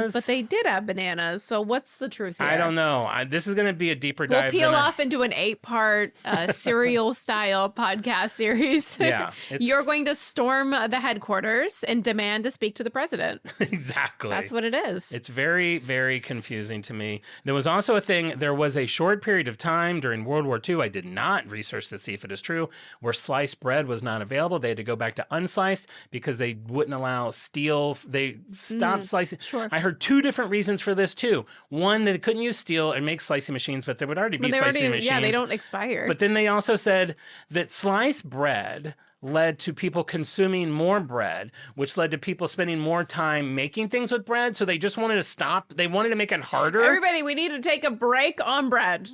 Bananas? But they did have bananas. So what's the truth here? I don't know. This is going to be a deeper We'll dive. peel than off into an 8-part serial-style podcast series. Yeah, it's- You're going to storm the headquarters and demand to speak to the president. Exactly. That's what it is. It's very, very confusing to me. There was also a thing, there was a short period of time during World War II, I did not research to see if it is true, where sliced bread was not available. They had to go back to unsliced because they wouldn't allow steel. They stopped slicing. sure. I heard 2 different reasons for this too. One, they couldn't use steel and make slicing machines, but there would already be But they slicing already, machines. yeah, they don't expire. But then they also said that sliced bread led to people consuming more bread, which led to people spending more time making things with bread. So they just wanted to stop. They wanted to make it harder. Everybody, we need to take a break on bread.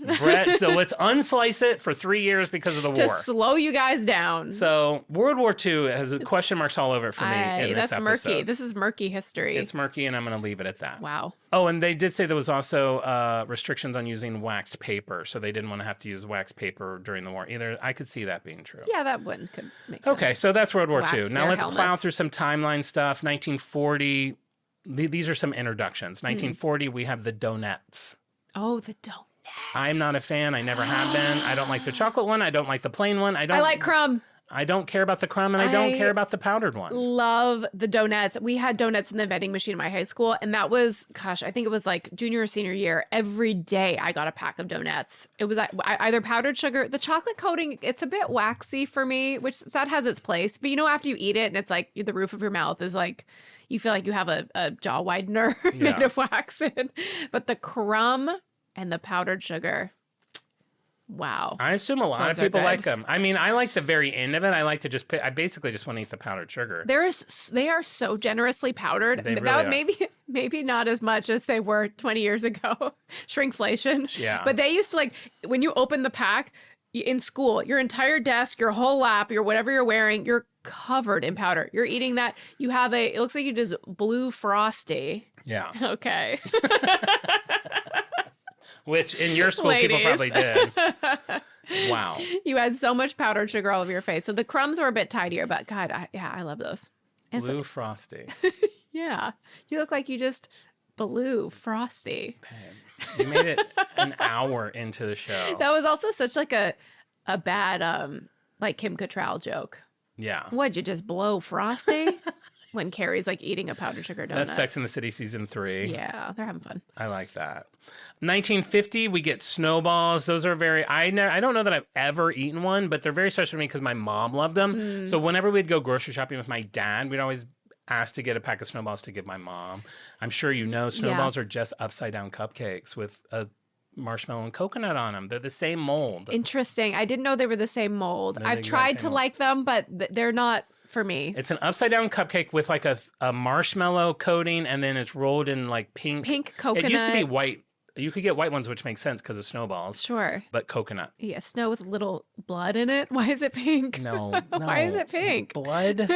So let's unslice it for 3 years because of the to war. slow you guys down. So World War II has question marks all over it for me in this that's episode. murky. This is murky history. It's murky, and I'm going to leave it at that. Wow. Oh, and they did say there was also restrictions on using waxed paper, so they didn't want to have to use waxed paper during the war either. I could see that being true. Yeah, that one could make sense. Okay, so that's World War Wax II. Now their let's plow helmets. through some timeline stuff. 1940, these are some introductions. 1940, we have the Donettes. Oh, the Donettes. I'm not a fan. I never have been. I don't like the chocolate one. I don't like the plain one. I like crumb. I don't care about the crumb, and I don't care about the powdered one. Love the donuts. We had donuts in the vending machine in my high school, and that was, gosh, I think it was like junior or senior year. Every day I got a pack of donuts. It was either powdered sugar. The chocolate coating, it's a bit waxy for me, which that has its place. But you know, after you eat it, and it's like the roof of your mouth is like, you feel like you have a jaw widener made of wax in. But the crumb and the powdered sugar. Wow. I assume a lot Those of people are like good. them. I mean, I like the very end of it. I like to just I basically just want to eat the powdered sugar. They are so generously powdered. They really that are. maybe not as much as they were 20 years ago. Shrinkflation. Yeah. But they used to, like, when you open the pack in school, your entire desk, your whole lap, your whatever you're wearing, you're covered in powder. You're eating that. You have it looks like you just blue Frosty. Yeah. Okay. Which in your school people Ladies. probably did. Wow. You had so much powdered sugar all over your face. So the crumbs were a bit tidier, but God, I love those. And Blue Frosty. yeah. You look like you just blew Frosty. You made it an hour into the show. That was also such like a bad like Kim Cattrall joke. Yeah. What'd you just blow Frosty? When Carrie's like eating a powdered sugar donut. That's Sex and the City season 3. Yeah, they're having fun. I like that. 1950, we get Snowballs. Those are very, I don't know that I've ever eaten one, but they're very special to me because my mom loved them. So whenever we'd go grocery shopping with my dad, we'd always ask to get a pack of Snowballs to give my mom. I'm sure you know Snowballs are just upside down cupcakes with a marshmallow and coconut on them. They're the same mold. Interesting. I didn't know they were the same mold. They're the I've exact tried same to mold. like them, but they're not for me. It's an upside down cupcake with like a marshmallow coating, and then it's rolled in like Pink coconut. It used to be white. You could get white ones, which makes sense because of Snowballs. Sure. But coconut. Yeah, snow with little blood in it. Why is it pink? No. Why is it pink? Blood?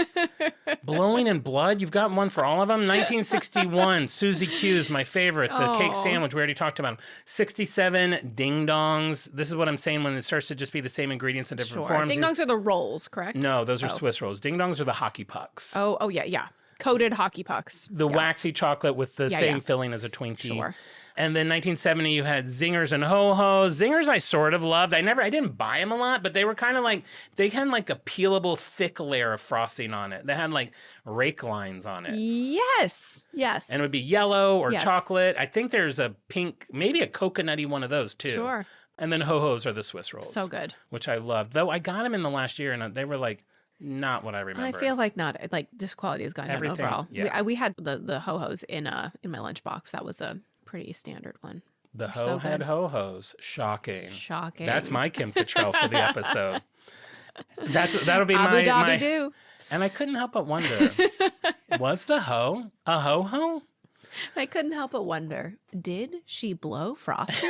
Blowing in blood? You've got one for all of them? 1961, Suzy Q's, my favorite, the cake Oh. sandwich. We already talked about them. 67, Ding Dongs. This is what I'm saying when it starts to just be the same ingredients in different Sure. forms. Ding dongs are the rolls, correct? No, those are Swiss rolls. Ding Dongs are the hockey pucks. Oh, yeah. Coated hockey pucks. The waxy chocolate with the same yeah. filling as a Twinkie. Sure. And then 1970, you had Zingers and Ho-Hos. Zingers I sort of loved. I didn't buy them a lot, but they were kind of like, they had like a peelable thick layer of frosting on it. They had like rake lines on it. Yes. And it would be yellow or Yes. chocolate. I think there's a pink, maybe a coconutty one of those too. Sure. And then Ho-Hos are the Swiss rolls. So good. Which I loved. Though I got them in the last year and they were like, not what I I remember. feel like not like this quality has gone down Everything, overall. yeah. We had the Ho-Hos in my lunchbox. That was a pretty standard one. The so Ho had good. Ho-Hos. Shocking. Shocking. That's my Kim Cattrall for the episode. That'll be Abu my Dhabi do. And I couldn't help but wonder, was the Ho a Ho-Ho? I couldn't help but wonder, did she blow Frosty?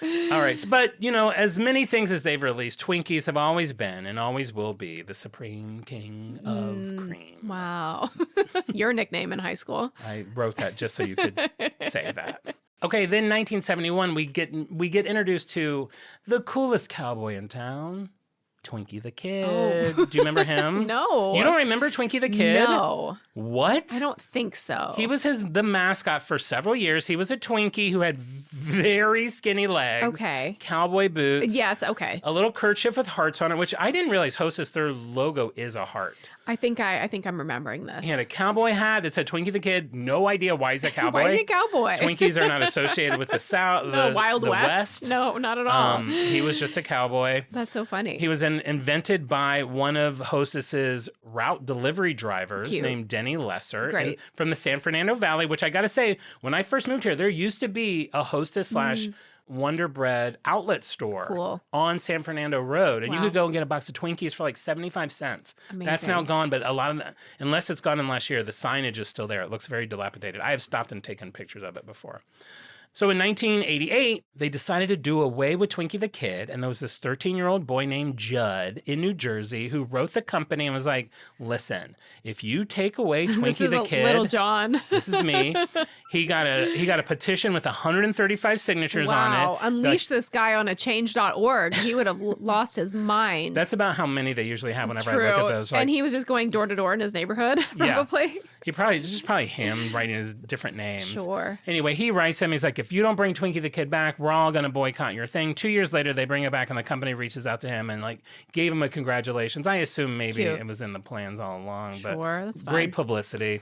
All right. But, as many things as they've released, Twinkies have always been and always will be the supreme king of cream. Wow. Your nickname in high school. I wrote that just so you could say that. Okay, then 1971, we get introduced to the coolest cowboy in town, Twinkie the Kid. Do you remember him? No. You don't remember Twinkie the Kid? No. What? I don't think so. He was the mascot for several years. He was a Twinkie who had very skinny legs. Okay. Cowboy boots. Yes, okay. A little kerchief with hearts on it, which I didn't realize Hostess, their logo is a heart. I think I'm remembering this. He had a cowboy hat that said Twinkie the Kid. No idea why he's a cowboy. Why is he a cowboy? Twinkies are not associated with the South, No, the Wild the West. No, not at all. He was just a cowboy. That's so funny. He was in and invented by one of Hostess's route delivery drivers Cute. named Denny Lesser Great. from the San Fernando Valley, which I got to say, when I first moved here, there used to be a Hostess / Wonder Bread outlet store on San Fernando Road. And you could go and get a box of Twinkies for like 75 cents. Amazing. That's now gone, but a lot of that, unless it's gone in last year, the signage is still there. It looks very dilapidated. I have stopped and taken pictures of it before. So in 1988, they decided to do away with Twinkie the Kid, and there was this 13-year-old boy named Judd in New Jersey who wrote the company and was like, listen, if you take away Twinkie the Kid... Little John. This is me. He got a petition with 135 signatures on it. Wow, unleash this guy on a change.org. He would have lost his mind. That's about how many they usually have whenever I look at those. And he was just going door to door in his neighborhood, probably. He probably him writing his different names. Sure. Anyway, he writes him. He's like, if you don't bring Twinkie the Kid back, we're all going to boycott your thing. 2 years later, they bring it back and the company reaches out to him and like gave him a congratulations. I assume maybe it was in the plans all along. Sure, but that's fine. Great publicity.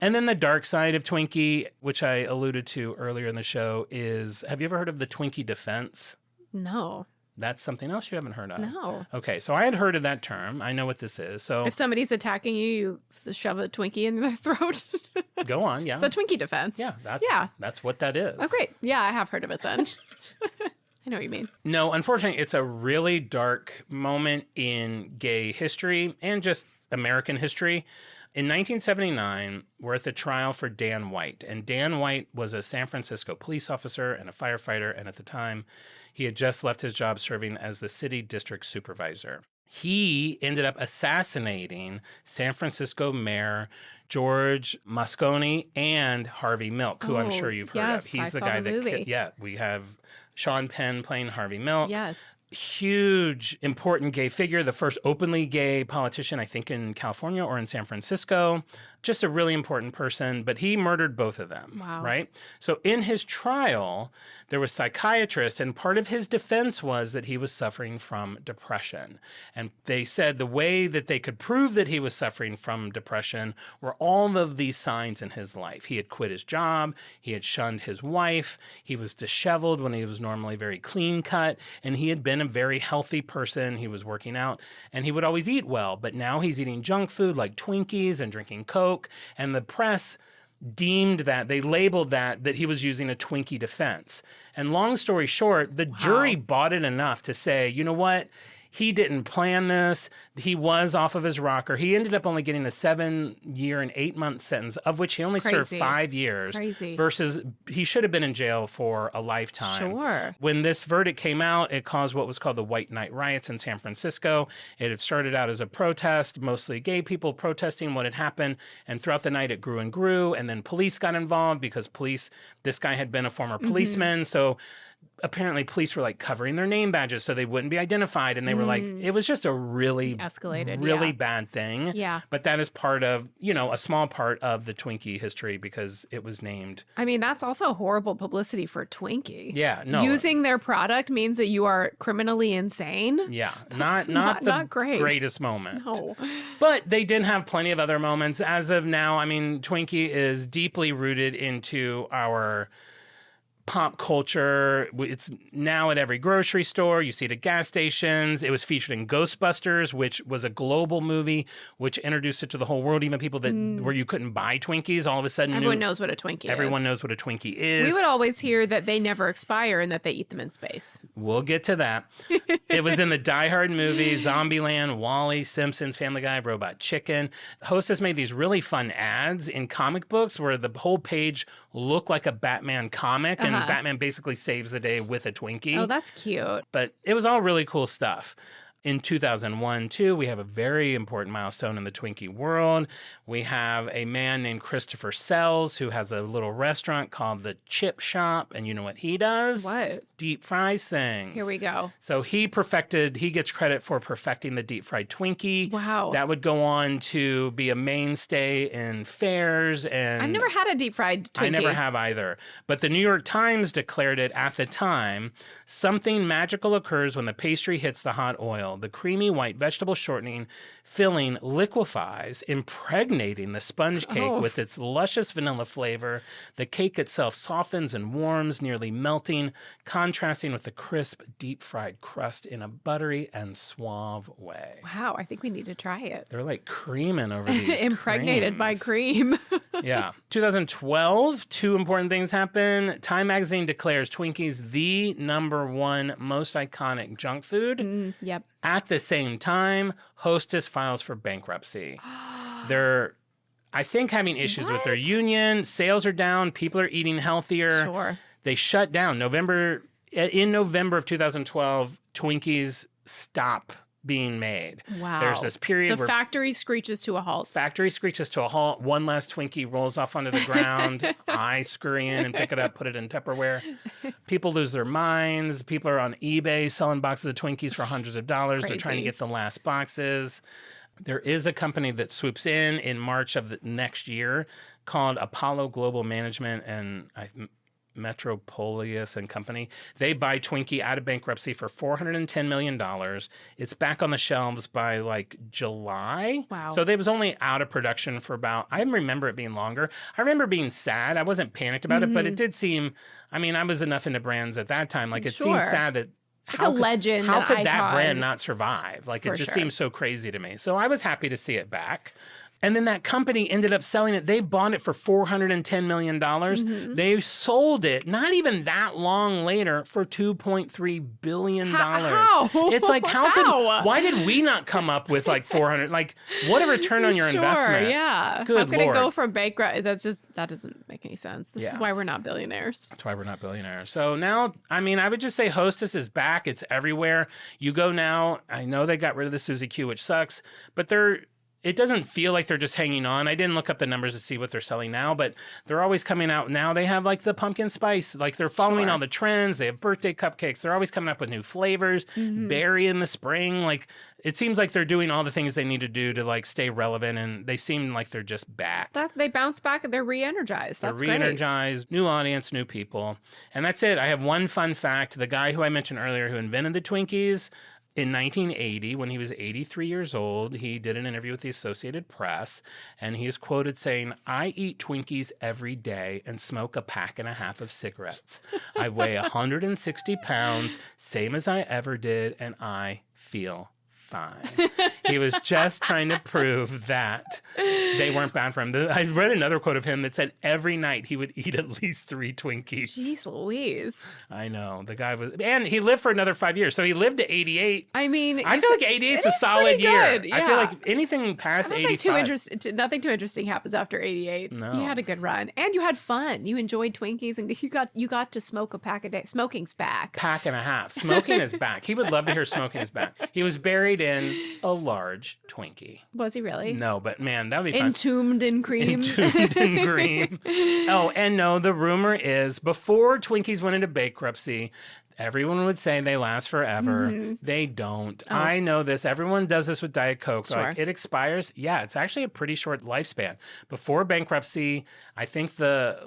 And then the dark side of Twinkie, which I alluded to earlier in the show, is, have you ever heard of the Twinkie Defense? No. That's something else you haven't heard of. No. Okay, so I had heard of that term. I know what this is. So if somebody's attacking you, you shove a Twinkie in their throat. Go on, yeah. It's the Twinkie Defense. Yeah, that's what that is. Oh, great. Yeah, I have heard of it then. I know what you mean. No, unfortunately, it's a really dark moment in gay history and just American history. In 1979, we're at the trial for Dan White. And Dan White was a San Francisco police officer and a firefighter. And at the time, he had just left his job serving as the city district supervisor. He ended up assassinating San Francisco Mayor George Moscone and Harvey Milk, who I'm sure you've heard of. He's the guy that we have Sean Penn playing Harvey Milk. Yes. Huge, important gay figure, the first openly gay politician, I think, in California or in San Francisco. Just a really important person, but he murdered both of them. Wow. Right? So in his trial, there was psychiatrists, and part of his defense was that he was suffering from depression. And they said the way that they could prove that he was suffering from depression were all of these signs in his life. He had quit his job, he had shunned his wife, he was disheveled when he was normally very clean cut, and he had been a very healthy person. He was working out and he would always eat well, but now he's eating junk food like Twinkies and drinking Coke, and the press deemed that, they labeled that he was using a Twinkie defense. And long story short, the jury bought it enough to say, you know what? He didn't plan this. He was off of his rocker. He ended up only getting a 7-year and 8-month sentence, of which he only served 5 years. Versus he should have been in jail for a lifetime. Sure. When this verdict came out, it caused what was called the White Night Riots in San Francisco. It had started out as a protest, mostly gay people protesting what had happened. And throughout the night, it grew and grew. And then police got involved because this guy had been a former policeman. So apparently police were like covering their name badges so they wouldn't be identified. And they were like, it was just a really bad thing. Yeah. But that is part of, a small part of the Twinkie history because it was named. I mean, that's also horrible publicity for Twinkie. Yeah. No. Using their product means that you are criminally insane. Yeah. Not the greatest moment. No. But they did have plenty of other moments. As of now, I mean, Twinkie is deeply rooted into our pop culture. It's now at every grocery store. You see it at gas stations. It was featured in Ghostbusters, which was a global movie, which introduced it to the whole world. Even people that where you couldn't buy Twinkies, all of a sudden everyone knows what a Twinkie is. Everyone knows what a Twinkie is. We would always hear that they never expire and that they eat them in space. We'll get to that. It was in the Die Hard movie, Zombieland, WALL-E, Simpsons, Family Guy, Robot Chicken. Hostess made these really fun ads in comic books where the whole page looked like a Batman comic, and Batman basically saves the day with a Twinkie. Oh, that's cute. But it was all really cool stuff. In 2001, too, we have a very important milestone in the Twinkie world. We have a man named Christopher Sells who has a little restaurant called The Chip Shop. And you know what he does? What? Deep fries things. Here we go. So he gets credit for perfecting the deep fried Twinkie. Wow. That would go on to be a mainstay in fairs. And I've never had a deep fried Twinkie. I never have either. But the New York Times declared it at the time, something magical occurs when the pastry hits the hot oil. oil. The creamy white vegetable shortening filling liquefies, impregnating the sponge cake with its luscious vanilla flavor. The cake itself softens and warms, nearly melting, contrasting with the crisp, deep-fried crust in a buttery and suave way. Wow, I think we need to try it. They're like creaming over these Impregnated by creams. cream. Yeah. 2012, two important things happen. Time magazine declares Twinkies the #1 most iconic junk food. Yep. At the same time, Hostess files for bankruptcy. They're, I think, having issues with their union. Sales are down. People are eating healthier. Sure. They shut down. In November of 2012, Twinkies stop being made. Wow. There's this period The where factory screeches to a halt. factory screeches to a halt. One last Twinkie rolls off onto the ground. I scurry in and pick it up, put it in Tupperware. People lose their minds. People are on eBay selling boxes of Twinkies for hundreds of dollars. They're trying to get the last boxes. There is a company that swoops in March of the next year called Apollo Global Management and Metropolius and Company. They buy Twinkie out of bankruptcy for $410 million. It's back on the shelves by like July. Wow. So they was only out of production for about, I remember it being longer. I remember being sad. I wasn't panicked about it, but it did seem, I mean, I was enough into brands at that time. Like it seemed sad that a legend, how an could that icon. brand not survive? Like it just seems so crazy to me. So I was happy to see it back. And then that company ended up selling it. They bought it for $410 million. They sold it not even that long later for $2.3 billion. How? It's like, why did we not come up with like 400? Like, what a return on your investment. Yeah. Good How could Lord. it go from bankrupt? That doesn't make any sense. This is why we're not billionaires. That's why we're not billionaires. So now, I mean, I would just say Hostess is back. It's everywhere. You go now. I know they got rid of the Suzy Q, which sucks, but it doesn't feel like they're just hanging on. I didn't look up the numbers to see what they're selling now, but they're always coming out now. They have like the pumpkin spice, like they're following all the trends. They have birthday cupcakes. They're always coming up with new flavors, berry in the spring. Like it seems like they're doing all the things they need to do to like stay relevant, and they seem like they're just back. They bounce back and they're re-energized. That's They're re-energized, new audience, new people. And that's it. I have one fun fact. The guy who I mentioned earlier who invented the Twinkies, in 1980, when he was 83 years old, he did an interview with the Associated Press, and he is quoted saying, "I eat Twinkies every day and smoke a pack and a half of cigarettes. I weigh 160 pounds, same as I ever did, and I feel fine." He was just trying to prove that they weren't bad for him. I read another quote of him that said every night he would eat at least 3 Twinkies. Jeez Louise. I know. The guy was, and he lived for another 5 years. So he lived to 88. I mean, I feel like 88 is a solid year. Yeah. I feel like anything past 85. Nothing too interesting happens after 88. No. You had a good run, and you had fun. You enjoyed Twinkies, and you got to smoke a pack a day. Smoking's back. Pack and a half. Smoking is back. He would love to hear smoking is back. He was buried in a large Twinkie. Was he really? No, but man, that would be fun. Entombed in cream. Entombed in cream. Oh, and no, the rumor is before Twinkies went into bankruptcy, everyone would say they last forever. They don't. Oh. I know this. Everyone does this with Diet Coke. Sure. Like, it expires. Yeah, it's actually a pretty short lifespan. Before bankruptcy, I think the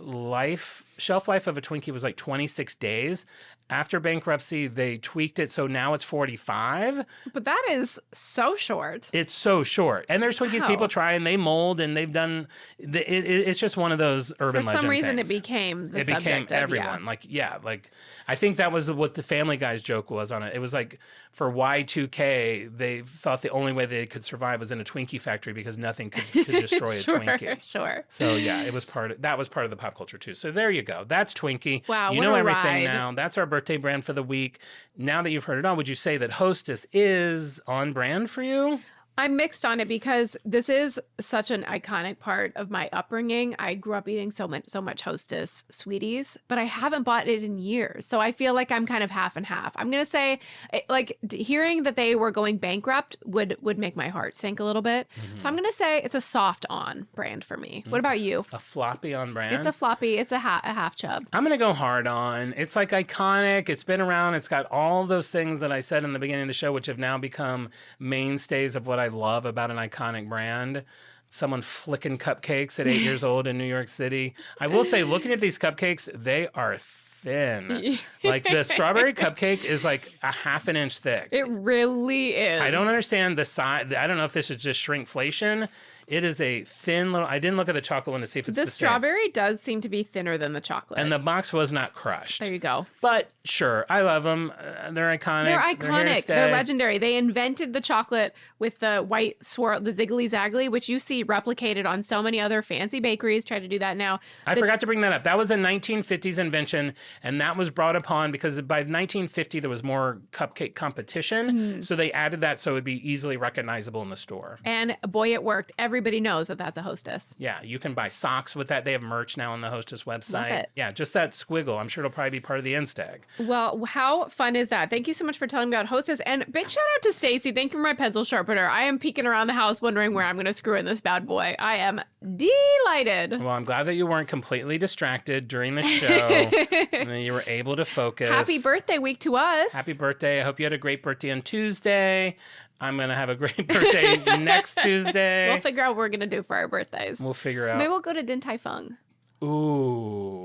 shelf life of a Twinkie was like 26 days. After bankruptcy, they tweaked it, so now it's 45. But that is so short. It's so short. And there's Twinkies people try, and they mold, and they've done... it's just one of those urban legend For some reason, things. it became the subject. It became everyone. Yeah. Like I think that was what the Family Guy's joke was on it. It was like for Y2K, they thought the only way they could survive was in a Twinkie factory because nothing could destroy a Twinkie. Sure. So yeah, that was part of the pop culture too. So there you go. That's Twinkie. Wow, you what know a everything ride. now. That's our birthday brand for the week. Now that you've heard it all, would you say that Hostess is on brand for you? I'm mixed on it because this is such an iconic part of my upbringing. I grew up eating so much Hostess sweeties, but I haven't bought it in years. So I feel like I'm kind of half and half. I'm going to say, like, hearing that they were going bankrupt would make my heart sink a little bit. So I'm going to say it's a soft on brand for me. What about you? A floppy on brand? It's a floppy. It's a half chub. I'm going to go hard on. It's like iconic. It's been around. It's got all those things that I said in the beginning of the show, which have now become mainstays of what I love about an iconic brand. Someone flicking cupcakes at 8 years old in New York City. I will say, looking at these cupcakes, they are thin. Like the strawberry cupcake is like a half an inch thick. It really is. I don't understand the size. I don't know if this is just shrinkflation. It is a thin little. I didn't look at the chocolate one to see if it's the same. strawberry does seem to be thinner than the chocolate. And the box was not crushed. There you go. But sure, I love them. They're iconic. They're here to iconic. stay. They're legendary. They invented the chocolate with the white swirl, the ziggly zaggly, which you see replicated on so many other fancy bakeries. Try to do that now. I forgot to bring that up. That was a 1950s invention, and that was brought upon because by 1950 there was more cupcake competition. So they added that so it would be easily recognizable in the store. And boy, it worked. Everybody knows that that's a Hostess. Yeah, you can buy socks with that. They have merch now on the Hostess website. Love it. Yeah, just that squiggle. I'm sure it'll probably be part of the Instag. Well, how fun is that? Thank you so much for telling me about Hostess. And big shout out to Stacy. Thank you for my pencil sharpener. I am peeking around the house wondering where I'm going to screw in this bad boy. I am delighted. Well, I'm glad that you weren't completely distracted during the show and that you were able to focus. Happy birthday week to us. Happy birthday. I hope you had a great birthday on Tuesday. I'm going to have a great birthday next Tuesday. We'll figure out what we're going to do for our birthdays. We'll figure out. Maybe we'll go to Din Tai Fung. Ooh.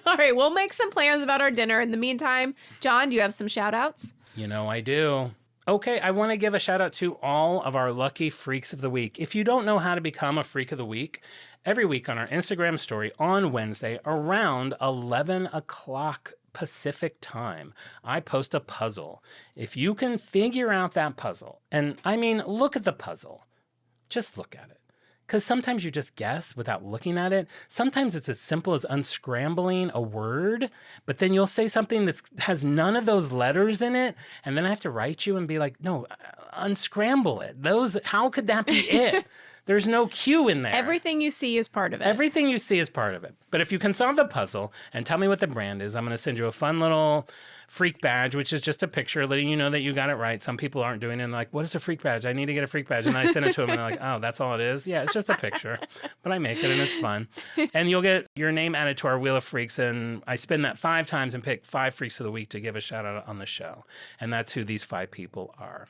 All right, we'll make some plans about our dinner. In the meantime, Jon, do you have some shout outs? You know I do. Okay, I want to give a shout out to all of our lucky freaks of the week. If you don't know how to become a freak of the week, every week on our Instagram story on Wednesday around 11 o'clock Pacific time, I post a puzzle. If you can figure out that puzzle, and I mean, look at the puzzle, just look at it. Because sometimes you just guess without looking at it. Sometimes it's as simple as unscrambling a word, but then you'll say something that has none of those letters in it, and then I have to write you and be like, no, unscramble it. How could that be it? There's no Q in there. Everything you see is part of it. Everything you see is part of it. But if you can solve the puzzle and tell me what the brand is, I'm going to send you a fun little freak badge, which is just a picture letting you know that you got it right. Some people aren't doing it and like, what is a freak badge? I need to get a freak badge. And I send it to them and they're like, oh, that's all it is? Yeah, it's just a picture. But I make it and it's fun. And you'll get your name added to our Wheel of Freaks. And I spin that 5 times and pick 5 freaks of the week to give a shout out on the show. And that's who these 5 people are.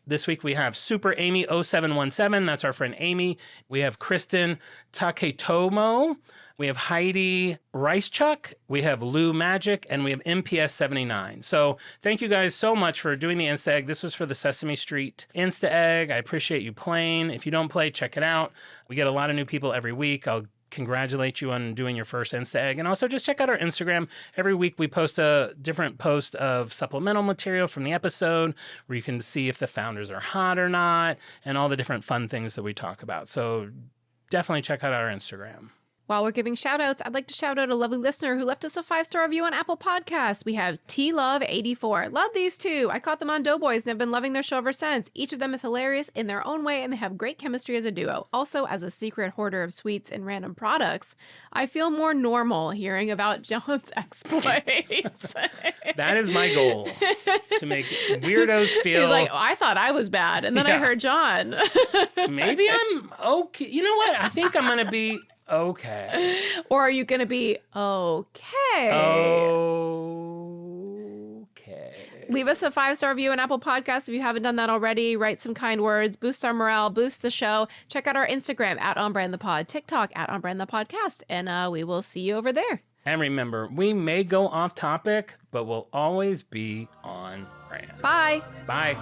This week we have Super Amy 0717. That's our friend Amy. We have Kristen Taketomo. We have Heidi Ricechuck. We have Lou Magic. And we have MPS 79. So thank you guys so much for doing the Insta Egg. This was for the Sesame Street Insta Egg. I appreciate you playing. If you don't play, check it out. We get a lot of new people every week. I'll congratulate you on doing your first Insta Egg. And also just check out our Instagram. Every week we post a different post of supplemental material from the episode where you can see if the founders are hot or not and all the different fun things that we talk about. So definitely check out our Instagram. While we're giving shout outs, I'd like to shout out a lovely listener who left us a 5-star review on Apple Podcasts. We have TLove84. Love these two. I caught them on Doughboys and have been loving their show ever since. Each of them is hilarious in their own way and they have great chemistry as a duo. Also, as a secret hoarder of sweets and random products, I feel more normal hearing about Jon's exploits. That is my goal, to make weirdos feel... He's like, oh, I thought I was bad. And then I heard Jon. Maybe I'm okay. You know what? I think I'm going to be... okay. Or are you going to be okay? Okay. Leave us a 5-star review on Apple Podcasts if you haven't done that already. Write some kind words, boost our morale, boost the show. Check out our Instagram at OnBrandThePod, TikTok at OnBrandThePodcast, and we will see you over there. And remember, we may go off topic, but we'll always be on brand. Bye. Bye.